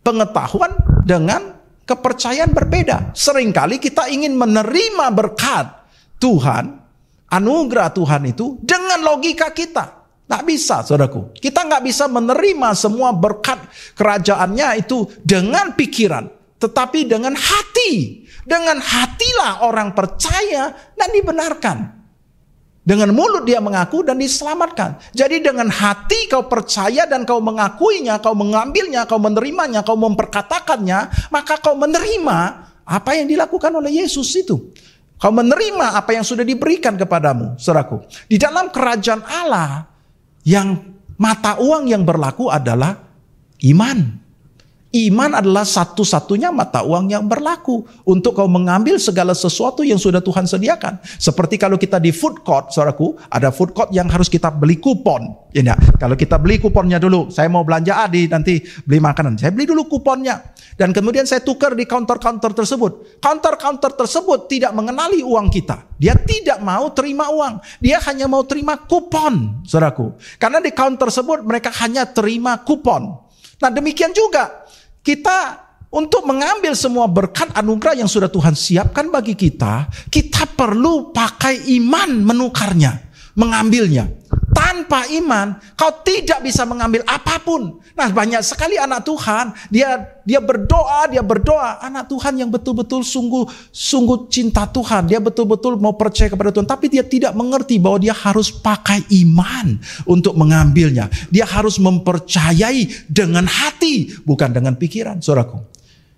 Pengetahuan dengan kepercayaan berbeda. Seringkali kita ingin menerima berkat Tuhan, anugerah Tuhan itu dengan logika kita. Nggak bisa, saudaraku. Kita nggak bisa menerima semua berkat kerajaannya itu dengan pikiran, tetapi dengan hati. Dengan hatilah orang percaya dan dibenarkan. Dengan mulut dia mengaku dan diselamatkan. Jadi dengan hati kau percaya dan kau mengakuinya, kau mengambilnya, kau menerimanya, kau memperkatakannya, maka kau menerima apa yang dilakukan oleh Yesus itu. Kau menerima apa yang sudah diberikan kepadamu, saudaraku. Di dalam kerajaan Allah, yang mata uang yang berlaku adalah iman. Iman adalah satu-satunya mata uang yang berlaku untuk kau mengambil segala sesuatu yang sudah Tuhan sediakan. Seperti kalau kita di food court, saudaraku, ada food court yang harus kita beli kupon. Ya, kalau kita beli kuponnya dulu, saya mau belanja Adi, nanti beli makanan, saya beli dulu kuponnya. Dan kemudian saya tukar di counter-counter tersebut. Counter-counter tersebut tidak mengenali uang kita. Dia tidak mau terima uang. Dia hanya mau terima kupon, saudaraku. Karena di counter tersebut mereka hanya terima kupon. Nah, demikian juga kita untuk mengambil semua berkat anugerah yang sudah Tuhan siapkan bagi kita, kita perlu pakai iman menukarnya, mengambilnya. Tanpa iman, kau tidak bisa mengambil apapun. Nah, banyak sekali anak Tuhan, dia berdoa, anak Tuhan yang betul-betul sungguh cinta Tuhan, dia betul-betul mau percaya kepada Tuhan, tapi dia tidak mengerti bahwa dia harus pakai iman untuk mengambilnya. Dia harus mempercayai dengan hati, bukan dengan pikiran, saudaraku.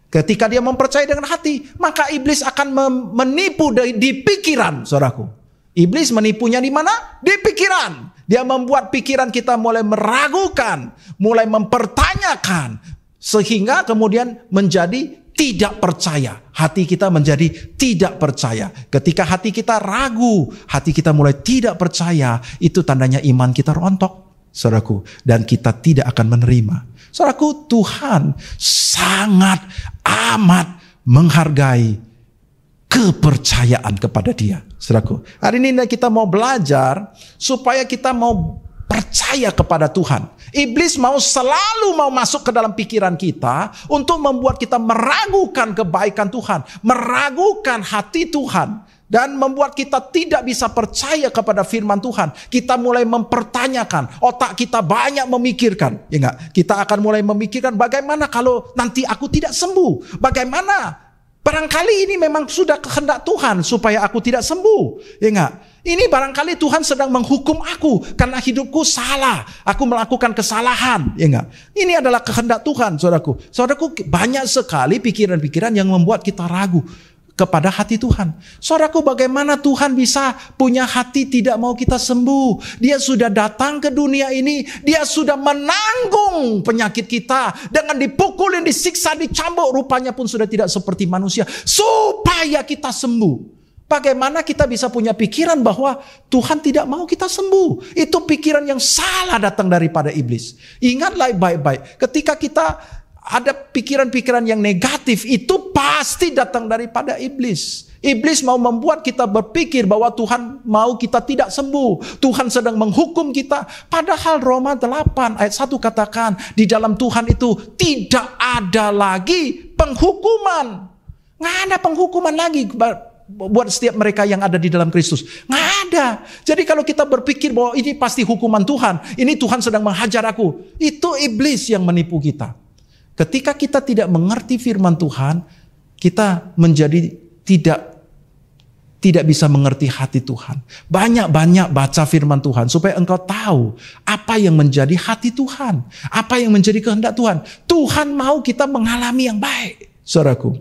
Ketika dia mempercayai dengan hati, maka iblis akan menipu di pikiran, saudaraku. Iblis menipunya di mana? Di pikiran. Dia membuat pikiran kita mulai meragukan, mulai mempertanyakan, sehingga kemudian menjadi tidak percaya. Hati kita menjadi tidak percaya. Ketika hati kita ragu, hati kita mulai tidak percaya, itu tandanya iman kita rontok, saudaraku, dan kita tidak akan menerima. Saudaraku, Tuhan sangat amat menghargai kepercayaan kepada Dia, saudaraku. Hari ini kita mau belajar supaya kita mau percaya kepada Tuhan. Iblis selalu mau masuk ke dalam pikiran kita untuk membuat kita meragukan kebaikan Tuhan, meragukan hati Tuhan, dan membuat kita tidak bisa percaya kepada firman Tuhan. Kita mulai mempertanyakan, otak kita banyak memikirkan, ya enggak? Kita akan mulai memikirkan bagaimana kalau nanti aku tidak sembuh, bagaimana barangkali ini memang sudah kehendak Tuhan supaya aku tidak sembuh, ya enggak? Ini barangkali Tuhan sedang menghukum aku karena hidupku salah, aku melakukan kesalahan, ya enggak? Ini adalah kehendak Tuhan, saudaraku. Saudaraku, banyak sekali pikiran-pikiran yang membuat kita ragu kepada hati Tuhan. Saudaraku, bagaimana Tuhan bisa punya hati tidak mau kita sembuh? Dia sudah datang ke dunia ini, dia sudah menanggung penyakit kita dengan dipukulin, disiksa, dicambuk, rupanya pun sudah tidak seperti manusia supaya kita sembuh. Bagaimana kita bisa punya pikiran bahwa Tuhan tidak mau kita sembuh? Itu pikiran yang salah datang daripada iblis. Ingatlah baik-baik, ketika kita ada pikiran-pikiran yang negatif, itu pasti datang daripada iblis. Iblis mau membuat kita berpikir bahwa Tuhan mau kita tidak sembuh, Tuhan sedang menghukum kita. Padahal Roma 8 ayat 1 katakan, di dalam Tuhan itu tidak ada lagi penghukuman. Nggak ada penghukuman lagi buat setiap mereka yang ada di dalam Kristus. Nggak ada. Jadi kalau kita berpikir bahwa ini pasti hukuman Tuhan, ini Tuhan sedang menghajar aku, itu iblis yang menipu kita. Ketika kita tidak mengerti firman Tuhan, kita menjadi tidak bisa mengerti hati Tuhan. Banyak-banyak baca firman Tuhan supaya engkau tahu apa yang menjadi hati Tuhan, apa yang menjadi kehendak Tuhan. Tuhan mau kita mengalami yang baik, saudaraku.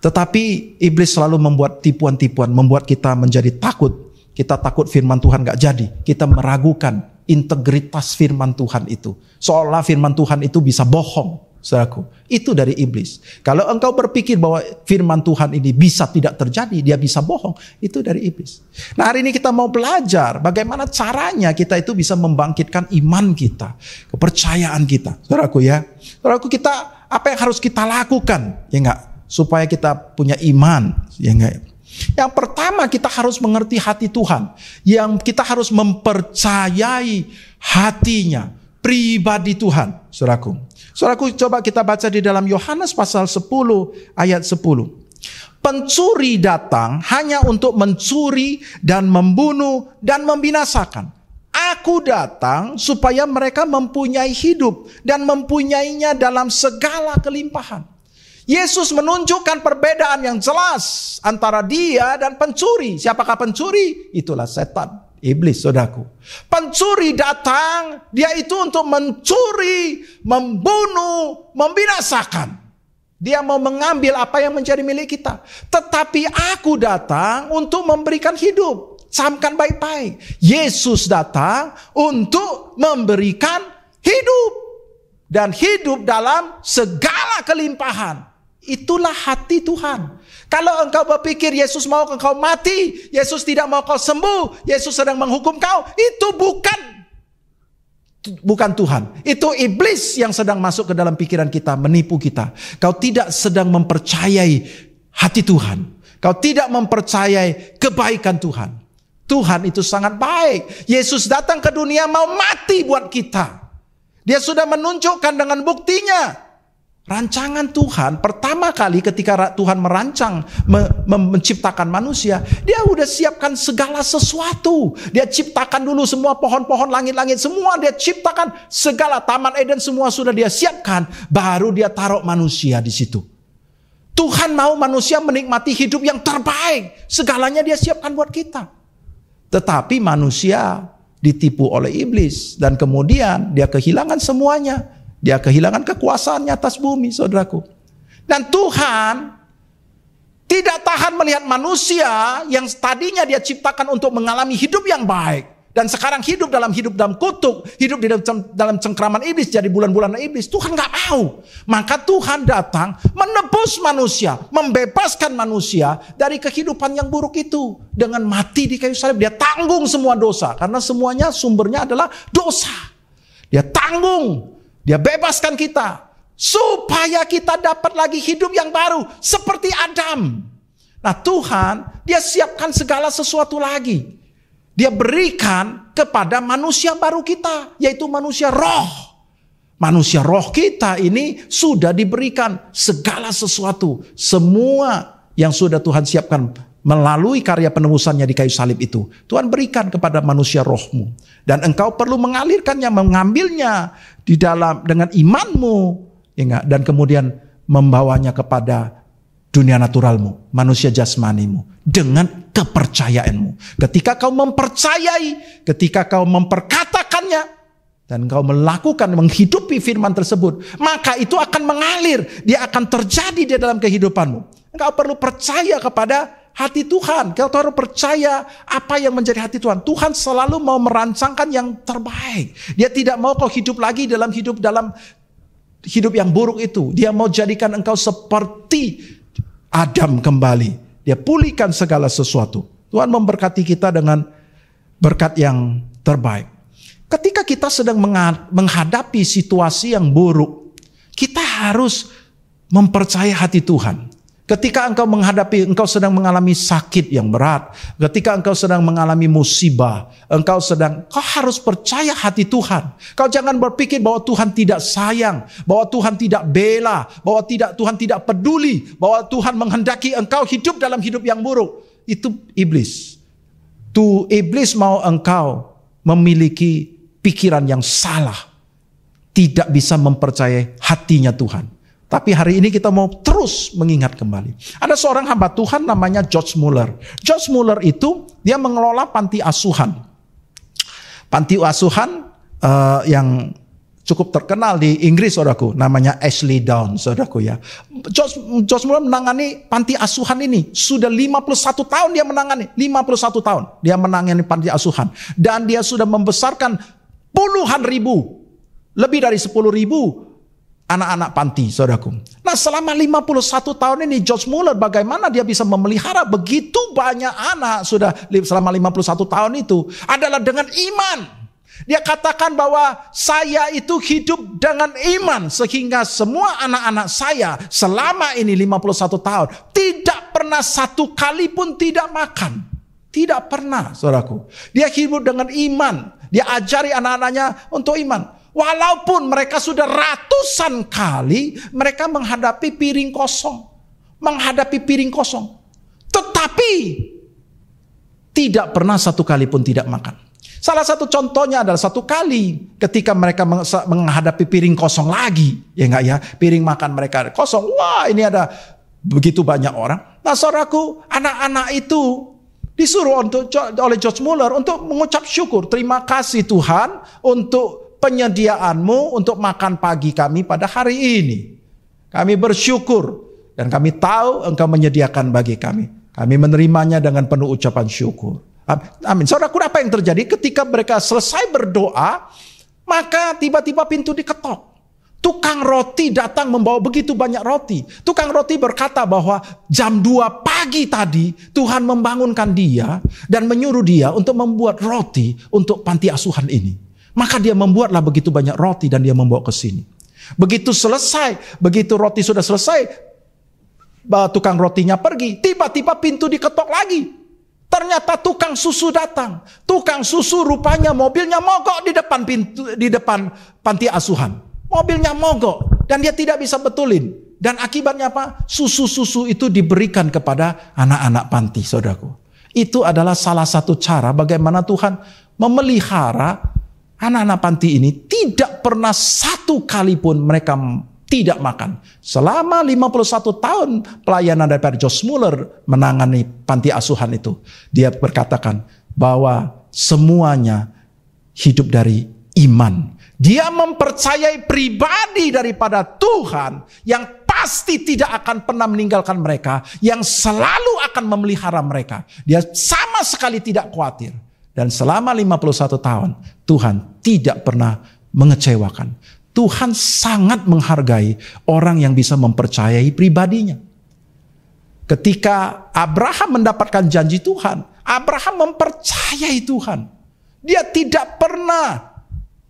Tetapi iblis selalu membuat tipuan-tipuan, membuat kita menjadi takut. Kita takut firman Tuhan gak jadi. Kita meragukan integritas firman Tuhan itu. Seolah firman Tuhan itu bisa bohong, saudaraku. Itu dari iblis. Kalau engkau berpikir bahwa firman Tuhan ini bisa tidak terjadi, dia bisa bohong, itu dari iblis. Nah, hari ini kita mau belajar bagaimana caranya kita itu bisa membangkitkan iman kita, kepercayaan kita. Saudaraku ya. Saudaraku, kita apa yang harus kita lakukan? Ya enggak? Supaya kita punya iman, ya enggak? Yang pertama, kita harus mengerti hati Tuhan. Yang kita harus mempercayai hatinya, pribadi Tuhan, saudaraku. Saudaraku, coba kita baca di dalam Yohanes pasal 10 ayat 10. Pencuri datang hanya untuk mencuri dan membunuh dan membinasakan. Aku datang supaya mereka mempunyai hidup dan mempunyainya dalam segala kelimpahan. Yesus menunjukkan perbedaan yang jelas antara dia dan pencuri. Siapakah pencuri? Itulah setan, iblis, saudaraku. Pencuri datang, dia itu untuk mencuri, membunuh, membinasakan. Dia mau mengambil apa yang menjadi milik kita. Tetapi aku datang untuk memberikan hidup. Camkan baik-baik. Yesus datang untuk memberikan hidup. Dan hidup dalam segala kelimpahan. Itulah hati Tuhan. Kalau engkau berpikir Yesus mau engkau mati, Yesus tidak mau kau sembuh, Yesus sedang menghukum kau, itu bukan Tuhan. Itu iblis yang sedang masuk ke dalam pikiran kita, menipu kita. Kau tidak sedang mempercayai hati Tuhan. Kau tidak mempercayai kebaikan Tuhan. Tuhan itu sangat baik. Yesus datang ke dunia mau mati buat kita. Dia sudah menunjukkan dengan buktinya. Rancangan Tuhan pertama kali ketika Tuhan merancang menciptakan manusia, dia udah siapkan segala sesuatu. Dia ciptakan dulu semua pohon-pohon, langit-langit, semua dia ciptakan, segala taman Eden semua sudah dia siapkan, baru dia taruh manusia di situ. Tuhan mau manusia menikmati hidup yang terbaik, segalanya dia siapkan buat kita. Tetapi manusia ditipu oleh iblis dan kemudian dia kehilangan semuanya. Dia kehilangan kekuasaannya atas bumi, saudaraku. Dan Tuhan tidak tahan melihat manusia yang tadinya dia ciptakan untuk mengalami hidup yang baik. Dan sekarang hidup dalam kutuk, hidup di dalam cengkraman iblis, jadi bulan-bulan iblis. Tuhan gak mau. Maka Tuhan datang menebus manusia, membebaskan manusia dari kehidupan yang buruk itu. Dengan mati di kayu salib, dia tanggung semua dosa. Karena semuanya sumbernya adalah dosa. Dia tanggung. Dia bebaskan kita supaya kita dapat lagi hidup yang baru seperti Adam. Nah, Tuhan dia siapkan segala sesuatu lagi. Dia berikan kepada manusia baru kita, yaitu manusia roh. Manusia roh kita ini sudah diberikan segala sesuatu. Semua yang sudah Tuhan siapkan melalui karya penebusannya di kayu salib itu, Tuhan berikan kepada manusia rohmu. Dan engkau perlu mengalirkannya, mengambilnya di dalam dengan imanmu, ya, dan kemudian membawanya kepada dunia naturalmu, manusia jasmanimu, dengan kepercayaanmu. Ketika kau mempercayai, ketika kau memperkatakannya, dan kau melakukan, menghidupi firman tersebut, maka itu akan mengalir, dia akan terjadi di dalam kehidupanmu. Engkau perlu percaya kepada hati Tuhan. Kau harus percaya apa yang menjadi hati Tuhan. Tuhan selalu mau merancangkan yang terbaik. Dia tidak mau kau hidup lagi dalam hidup yang buruk itu. Dia mau jadikan engkau seperti Adam kembali. Dia pulihkan segala sesuatu. Tuhan memberkati kita dengan berkat yang terbaik. Ketika kita sedang menghadapi situasi yang buruk, kita harus mempercayai hati Tuhan. Ketika engkau sedang mengalami sakit yang berat, ketika engkau sedang mengalami musibah, kau harus percaya hati Tuhan. Kau jangan berpikir bahwa Tuhan tidak sayang, bahwa Tuhan tidak bela, bahwa Tuhan tidak peduli, bahwa Tuhan menghendaki engkau hidup dalam hidup yang buruk. Itu iblis. Iblis mau engkau memiliki pikiran yang salah, tidak bisa mempercayai hatinya Tuhan. Tapi hari ini kita mau terus mengingat kembali. Ada seorang hamba Tuhan namanya George Muller. George Muller itu dia mengelola panti asuhan. Panti asuhan yang cukup terkenal di Inggris, saudaraku. Namanya Ashley Down, saudaraku ya. George Muller menangani panti asuhan ini. Sudah 51 tahun dia menangani. 51 tahun dia menangani panti asuhan. Dan dia sudah membesarkan puluhan ribu, lebih dari 10.000 anak-anak panti, saudaraku. Nah, selama 51 tahun ini George Muller bagaimana dia bisa memelihara begitu banyak anak sudah selama 51 tahun itu adalah dengan iman. Dia katakan bahwa saya itu hidup dengan iman sehingga semua anak-anak saya selama ini 51 tahun tidak pernah satu kali pun tidak makan. Tidak pernah, saudaraku. Dia hidup dengan iman. Dia ajari anak-anaknya untuk iman. Walaupun mereka sudah ratusan kali mereka menghadapi piring kosong. Tetapi tidak pernah satu kali pun tidak makan. Salah satu contohnya adalah satu kali ketika mereka menghadapi piring kosong lagi. Ya enggak ya, piring makan mereka kosong. Wah, ini ada begitu banyak orang. Nah, saudaraku, anak-anak itu disuruh oleh George Muller untuk mengucap syukur. Terima kasih Tuhan untuk penyediaanmu untuk makan pagi kami pada hari ini. Kami bersyukur dan kami tahu engkau menyediakan bagi kami. Kami menerimanya dengan penuh ucapan syukur. Amin. Saudaraku, apa yang terjadi ketika mereka selesai berdoa, maka tiba-tiba pintu diketok. Tukang roti datang membawa begitu banyak roti. Tukang roti berkata bahwa jam 2 pagi tadi Tuhan membangunkan dia dan menyuruh dia untuk membuat roti untuk panti asuhan ini. Maka dia membuatlah begitu banyak roti dan dia membawa ke sini. Begitu roti sudah selesai, tukang rotinya pergi. Tiba-tiba pintu diketok lagi. Ternyata tukang susu datang. Tukang susu rupanya mobilnya mogok di depan panti asuhan. Mobilnya mogok dan dia tidak bisa betulin. Dan akibatnya apa? Susu-susu itu diberikan kepada anak-anak panti, saudaraku. Itu adalah salah satu cara bagaimana Tuhan memelihara anak-anak panti ini. Tidak pernah satu kali pun mereka tidak makan. Selama 51 tahun pelayanan daripada George Muller menangani panti asuhan itu, dia berkatakan bahwa semuanya hidup dari iman. Dia mempercayai pribadi daripada Tuhan yang pasti tidak akan pernah meninggalkan mereka, yang selalu akan memelihara mereka. Dia sama sekali tidak khawatir. Dan selama 51 tahun Tuhan tidak pernah mengecewakan. Tuhan sangat menghargai orang yang bisa mempercayai pribadinya. Ketika Abraham mendapatkan janji Tuhan, Abraham mempercayai Tuhan. Dia tidak pernah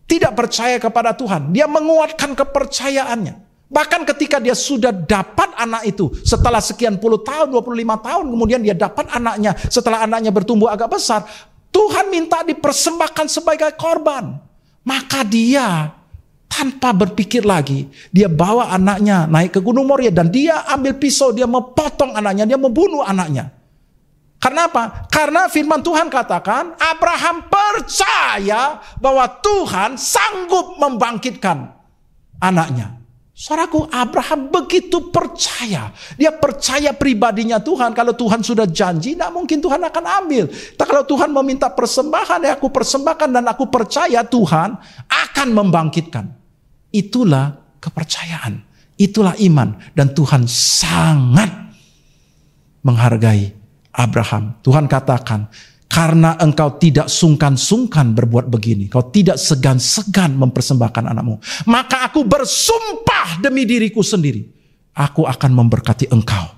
tidak percaya kepada Tuhan. Dia menguatkan kepercayaannya. Bahkan ketika dia sudah dapat anak itu, setelah sekian puluh tahun, 25 tahun, kemudian dia dapat anaknya, setelah anaknya bertumbuh agak besar, Tuhan minta dipersembahkan sebagai korban. Maka dia tanpa berpikir lagi, dia bawa anaknya naik ke Gunung Moria dan dia ambil pisau, dia memotong anaknya, dia membunuh anaknya. Karena apa? Karena firman Tuhan katakan Abraham percaya bahwa Tuhan sanggup membangkitkan anaknya. Saudaraku, Abraham begitu percaya. Dia percaya pribadinya Tuhan. Kalau Tuhan sudah janji, tidak mungkin Tuhan akan ambil. Kalau Tuhan meminta persembahan, ya aku persembahkan dan aku percaya Tuhan akan membangkitkan. Itulah kepercayaan. Itulah iman. Dan Tuhan sangat menghargai Abraham. Tuhan katakan, karena engkau tidak sungkan-sungkan berbuat begini, kau tidak segan-segan mempersembahkan anakmu, maka aku bersumpah demi diriku sendiri, aku akan memberkati engkau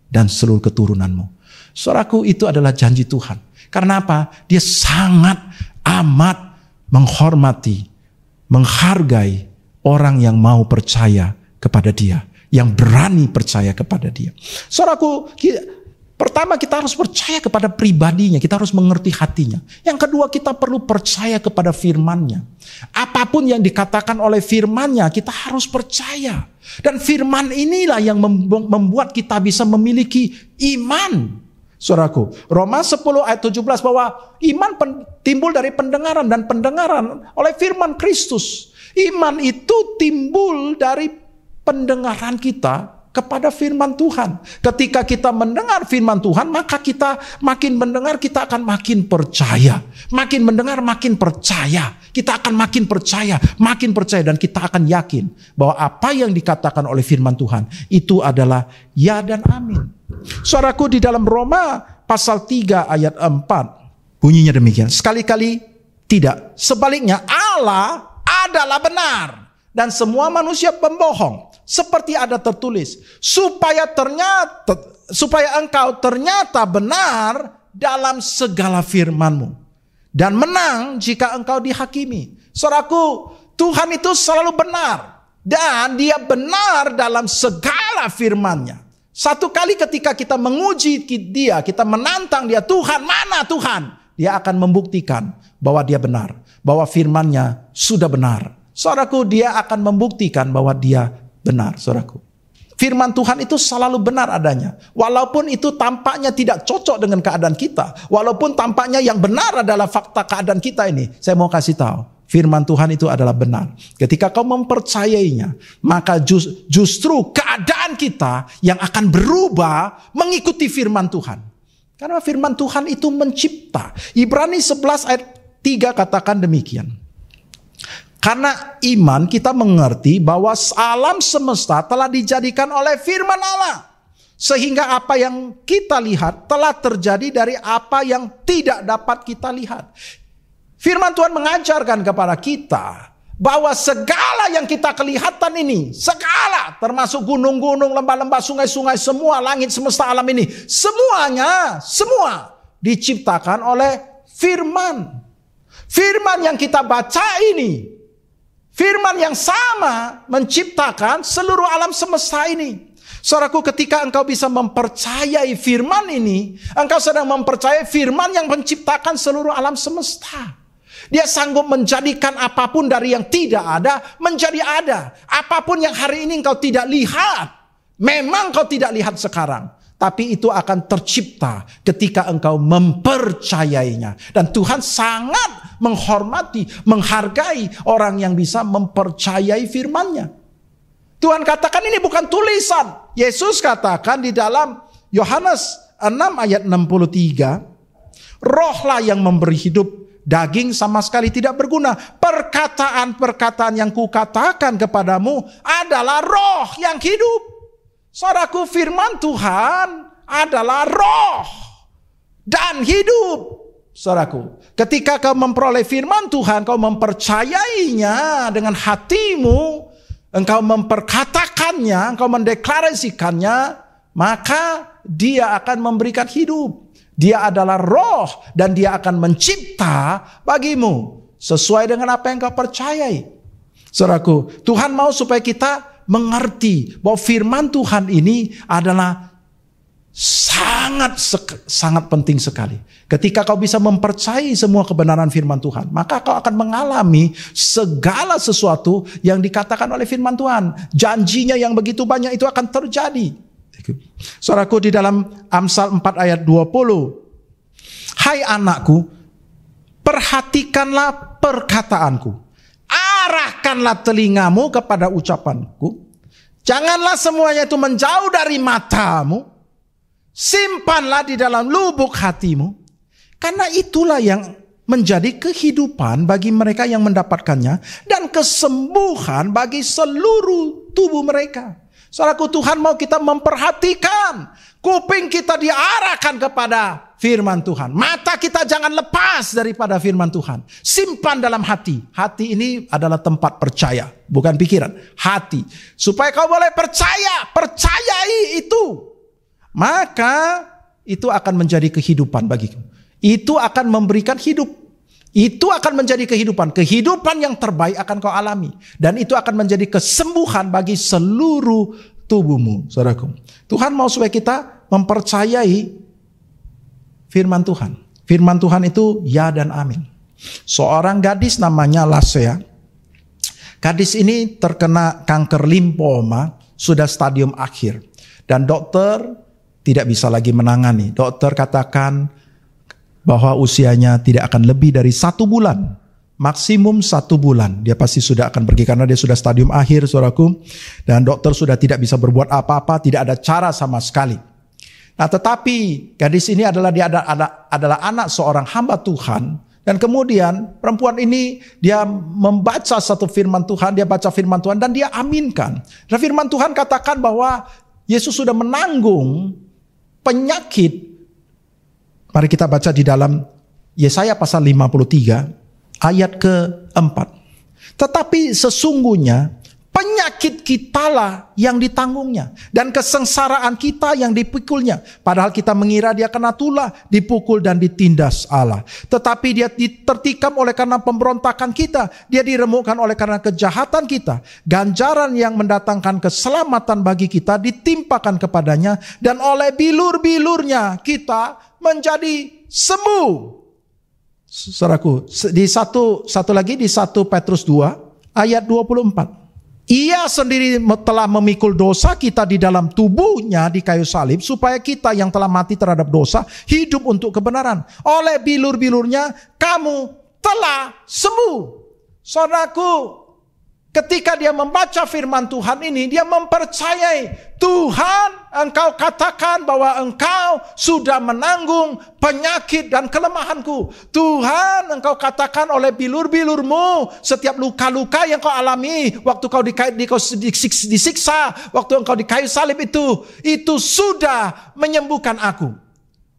dan seluruh keturunanmu. Saudaraku, itu adalah janji Tuhan. Karena apa? Dia sangat amat menghormati, menghargai orang yang mau percaya kepada dia, yang berani percaya kepada dia. Saudaraku, pertama kita harus percaya kepada pribadinya, kita harus mengerti hatinya. Yang kedua, kita perlu percaya kepada firman-Nya. Apapun yang dikatakan oleh firman-Nya, kita harus percaya. Dan firman inilah yang membuat kita bisa memiliki iman. Saudaraku, Roma 10 ayat 17 bahwa iman timbul dari pendengaran dan pendengaran oleh firman Kristus. Iman itu timbul dari pendengaran kita kepada firman Tuhan. Ketika kita mendengar firman Tuhan, maka kita makin mendengar, kita akan makin percaya. Makin mendengar, makin percaya. Kita akan makin percaya, dan kita akan yakin bahwa apa yang dikatakan oleh firman Tuhan itu adalah ya dan amin. Saudaraku, di dalam Roma pasal 3 ayat 4 bunyinya demikian. Sekali-kali tidak. Sebaliknya Allah adalah benar dan semua manusia pembohong. Seperti ada tertulis, supaya engkau ternyata benar dalam segala firman-Mu dan menang jika engkau dihakimi. Saudaraku, Tuhan itu selalu benar dan Dia benar dalam segala firman-Nya. Satu kali ketika kita menguji Dia, kita menantang Dia, Tuhan mana Tuhan? Dia akan membuktikan bahwa Dia benar, bahwa firman-Nya sudah benar. Saudaraku, Dia akan membuktikan bahwa Dia benar, saudaraku. Firman Tuhan itu selalu benar adanya. Walaupun itu tampaknya tidak cocok dengan keadaan kita. Walaupun tampaknya yang benar adalah fakta keadaan kita ini. Saya mau kasih tahu, firman Tuhan itu adalah benar. Ketika kau mempercayainya, maka justru keadaan kita yang akan berubah mengikuti firman Tuhan. Karena firman Tuhan itu mencipta. Ibrani 11 ayat 3 katakan demikian. Karena iman kita mengerti bahwa alam semesta telah dijadikan oleh firman Allah. Sehingga apa yang kita lihat telah terjadi dari apa yang tidak dapat kita lihat. Firman Tuhan mengajarkan kepada kita bahwa segala yang kita kelihatan ini, segala termasuk gunung-gunung, lembah-lembah, sungai-sungai, semua langit semesta alam ini, semua diciptakan oleh firman. Firman yang kita baca ini, firman yang sama menciptakan seluruh alam semesta ini. Saudaraku, ketika engkau bisa mempercayai firman ini, engkau sedang mempercayai firman yang menciptakan seluruh alam semesta. Dia sanggup menjadikan apapun dari yang tidak ada menjadi ada. Apapun yang hari ini engkau tidak lihat, memang kau tidak lihat sekarang, tapi itu akan tercipta ketika engkau mempercayainya. Dan Tuhan sangat menghormati, menghargai orang yang bisa mempercayai firman-Nya. Tuhan katakan ini bukan tulisan. Yesus katakan di dalam Yohanes 6 ayat 63, rohlah yang memberi hidup, daging sama sekali tidak berguna. Perkataan-perkataan yang kukatakan kepadamu adalah roh yang hidup. Saudaraku, firman Tuhan adalah roh dan hidup. Saudaraku, ketika kau memperoleh firman Tuhan, kau mempercayainya dengan hatimu, engkau memperkatakannya, engkau mendeklarasikannya, maka dia akan memberikan hidup. Dia adalah roh dan dia akan mencipta bagimu sesuai dengan apa yang kau percayai. Saudaraku, Tuhan mau supaya kita mengerti bahwa firman Tuhan ini adalah sangat penting sekali. Ketika kau bisa mempercayai semua kebenaran firman Tuhan, maka kau akan mengalami segala sesuatu yang dikatakan oleh firman Tuhan. Janjinya yang begitu banyak itu akan terjadi. Saudaraku, di dalam Amsal 4 ayat 20. Hai anakku, perhatikanlah perkataanku. Arahkanlah telingamu kepada ucapanku. Janganlah semuanya itu menjauh dari matamu. Simpanlah di dalam lubuk hatimu. Karena itulah yang menjadi kehidupan bagi mereka yang mendapatkannya. Dan kesembuhan bagi seluruh tubuh mereka. Saudaraku, Tuhan mau kita memperhatikan. Kuping kita diarahkan kepada firman Tuhan. Mata kita jangan lepas daripada firman Tuhan. Simpan dalam hati. Hati ini adalah tempat percaya. Bukan pikiran. Hati. Supaya kau boleh percaya. Percayai itu. Maka itu akan menjadi kehidupan bagimu. Itu akan memberikan hidup. Itu akan menjadi kehidupan. Kehidupan yang terbaik akan kau alami. Dan itu akan menjadi kesembuhan bagi seluruh tubuhmu, saudaraku. Tuhan mau supaya kita mempercayai firman Tuhan. Firman Tuhan itu ya dan amin. Seorang gadis namanya Lasea. Gadis ini terkena kanker limfoma, sudah stadium akhir. Dan dokter tidak bisa lagi menangani. Dokter katakan bahwa usianya tidak akan lebih dari 1 bulan. Maksimum 1 bulan. Dia pasti sudah akan pergi karena dia sudah stadium akhir, saudaraku. Dan dokter sudah tidak bisa berbuat apa-apa. Tidak ada cara sama sekali. Nah, tetapi gadis ini adalah anak seorang hamba Tuhan. Dan kemudian perempuan ini dia membaca satu firman Tuhan. Dia baca firman Tuhan dan dia aminkan. Dan firman Tuhan katakan bahwa Yesus sudah menanggung penyakit. Mari kita baca di dalam Yesaya pasal 53 ayat ke-4. Tetapi sesungguhnya penyakit kitalah yang ditanggungnya dan kesengsaraan kita yang dipikulnya. Padahal kita mengira dia kena tulah, dipukul dan ditindas Allah. Tetapi dia tertikam oleh karena pemberontakan kita. Dia diremukkan oleh karena kejahatan kita. Ganjaran yang mendatangkan keselamatan bagi kita ditimpakan kepadanya. Dan oleh bilur-bilurnya kita menjadi sembuh. Saudaraku, di satu lagi di 1 Petrus 2 ayat 24. Ia sendiri telah memikul dosa kita di dalam tubuhnya di kayu salib, supaya kita yang telah mati terhadap dosa hidup untuk kebenaran. Oleh bilur-bilurnya kamu telah sembuh. Saudaraku, ketika dia membaca firman Tuhan ini, dia mempercayai Tuhan, engkau katakan bahwa engkau sudah menanggung penyakit dan kelemahanku. Tuhan, engkau katakan oleh bilur-bilurmu, setiap luka-luka yang kau alami, waktu kau disiksa, waktu engkau di kayu salib itu sudah menyembuhkan aku.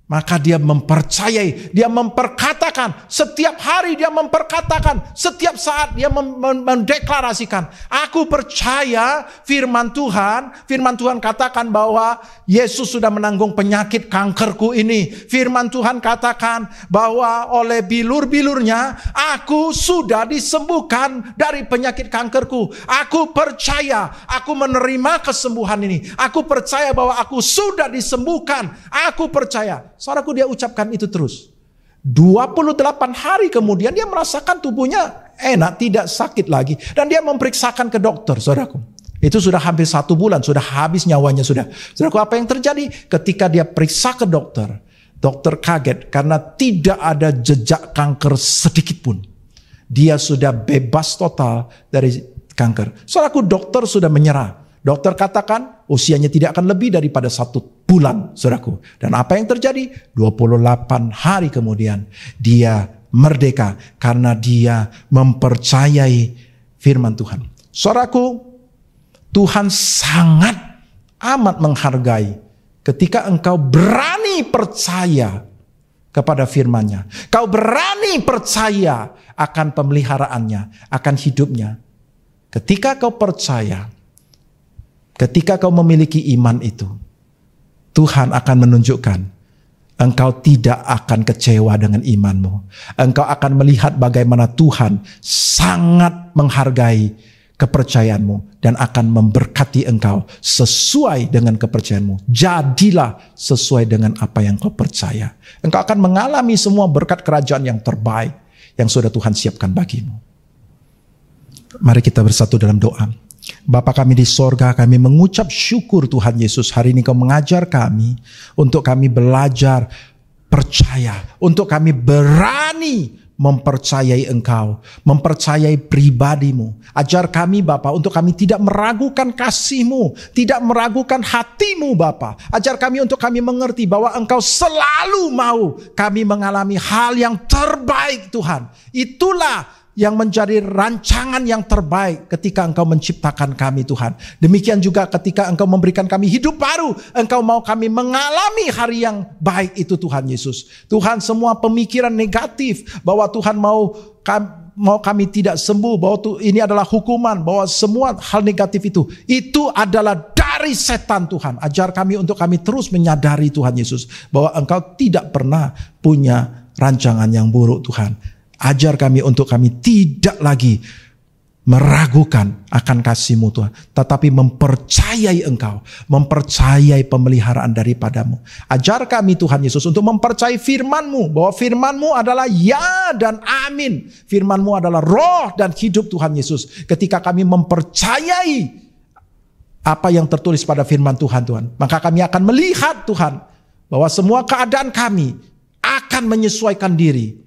Maka dia mempercayai, dia memperkatakan, setiap hari dia memperkatakan, setiap saat dia mendeklarasikan, aku percaya firman Tuhan katakan bahwa Yesus sudah menanggung penyakit kankerku ini. Firman Tuhan katakan bahwa oleh bilur-bilurnya aku sudah disembuhkan dari penyakit kankerku. Aku percaya, aku menerima kesembuhan ini. Aku percaya bahwa aku sudah disembuhkan. Aku percaya. Saudaraku, dia ucapkan itu terus. 28 hari kemudian dia merasakan tubuhnya enak, tidak sakit lagi. Dan dia memeriksakan ke dokter, saudaraku. Itu sudah hampir 1 bulan, sudah habis nyawanya sudah. Saudaraku, apa yang terjadi? Ketika dia periksa ke dokter, dokter kaget karena tidak ada jejak kanker sedikit pun. Dia sudah bebas total dari kanker. Saudaraku, dokter sudah menyerah. Dokter katakan usianya tidak akan lebih daripada 1 bulan, saudaraku. Dan apa yang terjadi? 28 hari kemudian dia merdeka karena dia mempercayai firman Tuhan. Saudaraku, Tuhan sangat amat menghargai ketika engkau berani percaya kepada firman-Nya. Kau berani percaya akan pemeliharaannya, akan hidupnya. Ketika kau percaya, ketika kau memiliki iman itu, Tuhan akan menunjukkan engkau tidak akan kecewa dengan imanmu. Engkau akan melihat bagaimana Tuhan sangat menghargai kepercayaanmu dan akan memberkati engkau sesuai dengan kepercayaanmu. Jadilah sesuai dengan apa yang kau percaya. Engkau akan mengalami semua berkat kerajaan yang terbaik yang sudah Tuhan siapkan bagimu. Mari kita bersatu dalam doa. Bapa kami di sorga, kami mengucap syukur Tuhan Yesus. Hari ini kau mengajar kami untuk kami belajar percaya, untuk kami berani mempercayai engkau, mempercayai pribadimu. Ajar kami Bapa untuk kami tidak meragukan kasih-Mu, tidak meragukan hati-Mu Bapa. Ajar kami untuk kami mengerti bahwa engkau selalu mau kami mengalami hal yang terbaik Tuhan. Itulah yang menjadi rancangan yang terbaik ketika engkau menciptakan kami Tuhan. Demikian juga ketika engkau memberikan kami hidup baru, engkau mau kami mengalami hari yang baik itu Tuhan Yesus. Tuhan, semua pemikiran negatif bahwa Tuhan mau kami tidak sembuh, bahwa ini adalah hukuman, bahwa semua hal negatif itu adalah dari setan Tuhan. Ajar kami untuk kami terus menyadari Tuhan Yesus bahwa engkau tidak pernah punya rancangan yang buruk Tuhan. Ajar kami untuk kami tidak lagi meragukan akan kasih-Mu Tuhan, tetapi mempercayai engkau, mempercayai pemeliharaan daripadamu. Ajar kami Tuhan Yesus untuk mempercayai firman-Mu, bahwa firman-Mu adalah ya dan amin. Firman-Mu adalah roh dan hidup Tuhan Yesus. Ketika kami mempercayai apa yang tertulis pada firman Tuhan, maka kami akan melihat Tuhan, bahwa semua keadaan kami akan menyesuaikan diri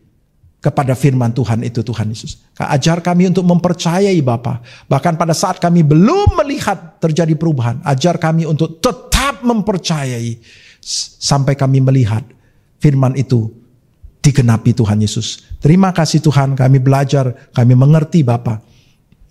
kepada firman Tuhan itu Tuhan Yesus. Ajar kami untuk mempercayai Bapa. Bahkan pada saat kami belum melihat terjadi perubahan, ajar kami untuk tetap mempercayai sampai kami melihat firman itu digenapi Tuhan Yesus. Terima kasih Tuhan, kami belajar, kami mengerti Bapa,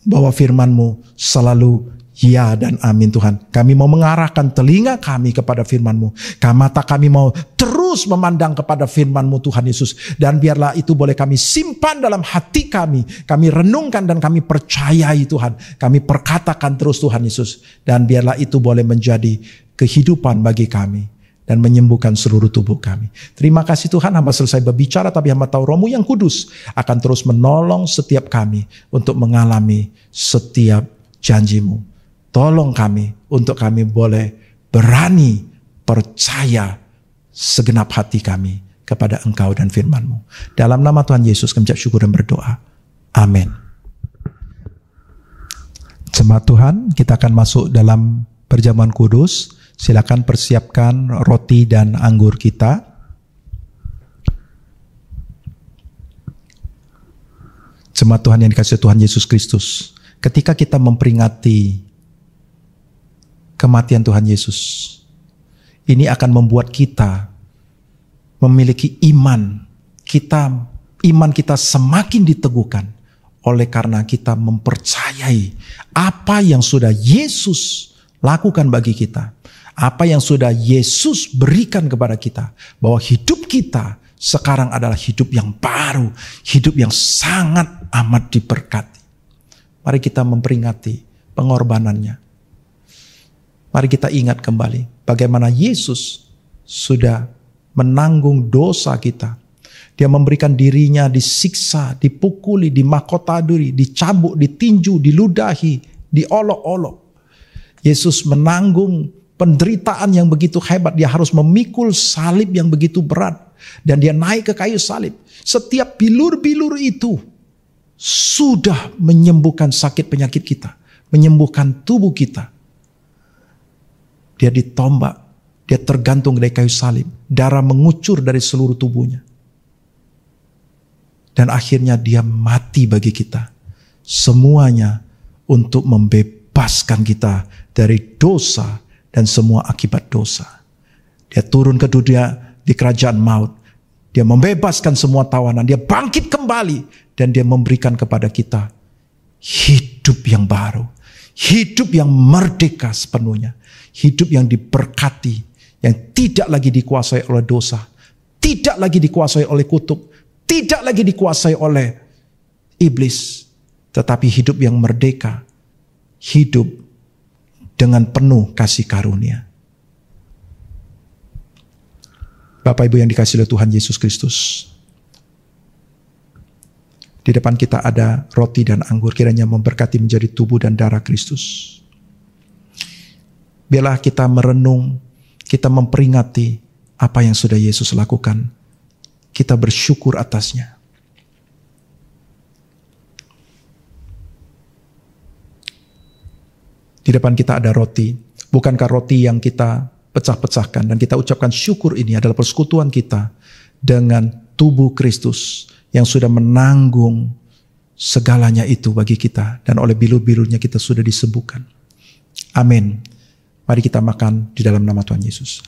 bahwa firman-Mu selalu ya dan amin Tuhan. Kami mau mengarahkan telinga kami kepada firman-Mu. Mata kami mau terus memandang kepada firman-Mu Tuhan Yesus. Dan biarlah itu boleh kami simpan dalam hati kami. Kami renungkan dan kami percayai Tuhan. Kami perkatakan terus Tuhan Yesus. Dan biarlah itu boleh menjadi kehidupan bagi kami. Dan menyembuhkan seluruh tubuh kami. Terima kasih Tuhan, hamba selesai berbicara, tapi hamba tahu Roh-Mu yang kudus akan terus menolong setiap kami untuk mengalami setiap janji-Mu. Tolong kami untuk kami boleh berani percaya segenap hati kami kepada Engkau dan firman-Mu. Dalam nama Tuhan Yesus kami ucap syukur dan berdoa. Amin. Jemaat Tuhan, kita akan masuk dalam perjamuan kudus. Silakan persiapkan roti dan anggur kita. Jemaat Tuhan yang dikasihi Tuhan Yesus Kristus, ketika kita memperingati kematian Tuhan Yesus, ini akan membuat kita memiliki iman. Iman kita semakin diteguhkan oleh karena kita mempercayai apa yang sudah Yesus lakukan bagi kita, apa yang sudah Yesus berikan kepada kita, bahwa hidup kita sekarang adalah hidup yang baru, hidup yang sangat amat diberkati. Mari kita memperingati pengorbanannya. Mari kita ingat kembali bagaimana Yesus sudah menanggung dosa kita. Dia memberikan dirinya disiksa, dipukuli, dimahkotaduri, dicambuk, ditinju, diludahi, diolok-olok. Yesus menanggung penderitaan yang begitu hebat. Dia harus memikul salib yang begitu berat. Dan dia naik ke kayu salib. Setiap bilur-bilur itu sudah menyembuhkan sakit penyakit kita. Menyembuhkan tubuh kita. Dia ditombak, dia tergantung dari kayu salib. Darah mengucur dari seluruh tubuhnya. Dan akhirnya dia mati bagi kita. Semuanya untuk membebaskan kita dari dosa dan semua akibat dosa. Dia turun ke dunia di kerajaan maut. Dia membebaskan semua tawanan. Dia bangkit kembali. Dan dia memberikan kepada kita hidup yang baru. Hidup yang merdeka sepenuhnya. Hidup yang diberkati, yang tidak lagi dikuasai oleh dosa, tidak lagi dikuasai oleh kutuk, tidak lagi dikuasai oleh iblis, tetapi hidup yang merdeka, hidup dengan penuh kasih karunia. Bapak Ibu yang dikasihi oleh Tuhan Yesus Kristus, di Di depan kita ada roti dan anggur, kiranya memberkati menjadi tubuh dan darah Kristus. Biarlah kita merenung, kita memperingati apa yang sudah Yesus lakukan. Kita bersyukur atasnya. Di depan kita ada roti. Bukankah roti yang kita pecah-pecahkan dan kita ucapkan syukur ini adalah persekutuan kita dengan tubuh Kristus yang sudah menanggung segalanya itu bagi kita, dan oleh bilu-bilunya kita sudah disembuhkan. Amin. Mari kita makan di dalam nama Tuhan Yesus.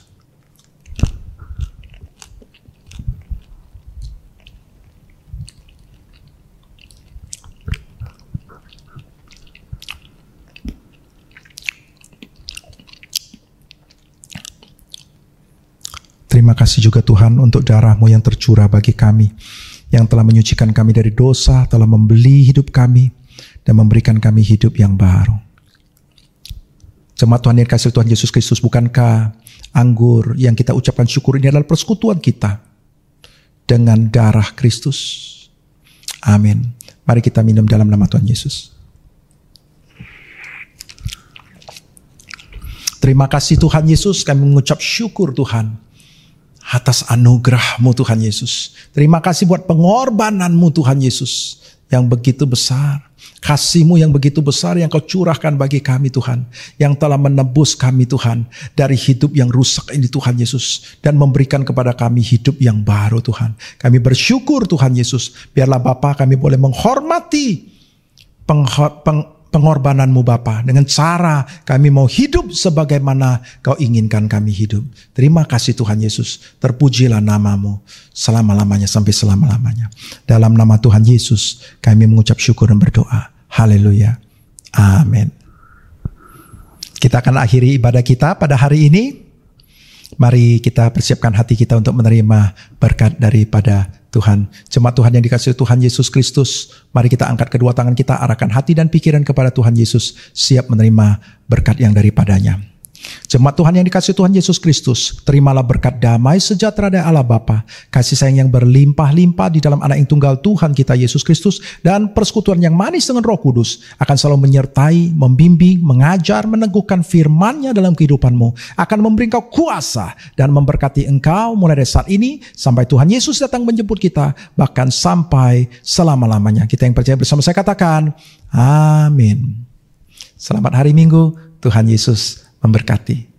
Terima kasih juga Tuhan untuk darah-Mu yang tercurah bagi kami, yang telah menyucikan kami dari dosa, telah membeli hidup kami, dan memberikan kami hidup yang baru. Jemaat Tuhan yang dikasihi Tuhan Yesus Kristus, bukankah anggur yang kita ucapkan syukur ini adalah persekutuan kita dengan darah Kristus? Amin. Mari kita minum dalam nama Tuhan Yesus. Terima kasih Tuhan Yesus, kami mengucap syukur Tuhan atas anugerah-Mu Tuhan Yesus. Terima kasih buat pengorbanan-Mu Tuhan Yesus yang begitu besar. Kasih-Mu yang begitu besar yang Kau curahkan bagi kami Tuhan. Yang telah menebus kami Tuhan dari hidup yang rusak ini Tuhan Yesus. Dan memberikan kepada kami hidup yang baru Tuhan. Kami bersyukur Tuhan Yesus. Biarlah Bapa kami boleh menghormati pengorbanan-Mu Bapa. Dengan cara kami mau hidup sebagaimana Kau inginkan kami hidup. Terima kasih Tuhan Yesus. Terpujilah nama-Mu selama-lamanya sampai selama-lamanya. Dalam nama Tuhan Yesus kami mengucap syukur dan berdoa. Haleluya. Amin. Kita akan akhiri ibadah kita pada hari ini. Mari kita persiapkan hati kita untuk menerima berkat daripada Tuhan. Jemaat Tuhan yang dikasihi Tuhan Yesus Kristus, mari kita angkat kedua tangan kita, arahkan hati dan pikiran kepada Tuhan Yesus, siap menerima berkat yang daripadanya. Jemaat Tuhan yang dikasihi Tuhan Yesus Kristus, terimalah berkat damai sejahtera dari Allah Bapa, kasih sayang yang berlimpah-limpah di dalam Anak yang tunggal Tuhan kita Yesus Kristus, dan persekutuan yang manis dengan Roh Kudus akan selalu menyertai, membimbing, mengajar, meneguhkan firman-Nya dalam kehidupanmu, akan memberi engkau kuasa dan memberkati engkau mulai dari saat ini sampai Tuhan Yesus datang menjemput kita, bahkan sampai selama-lamanya. Kita yang percaya bersama saya katakan, amin. Selamat hari Minggu, Tuhan Yesus memberkati.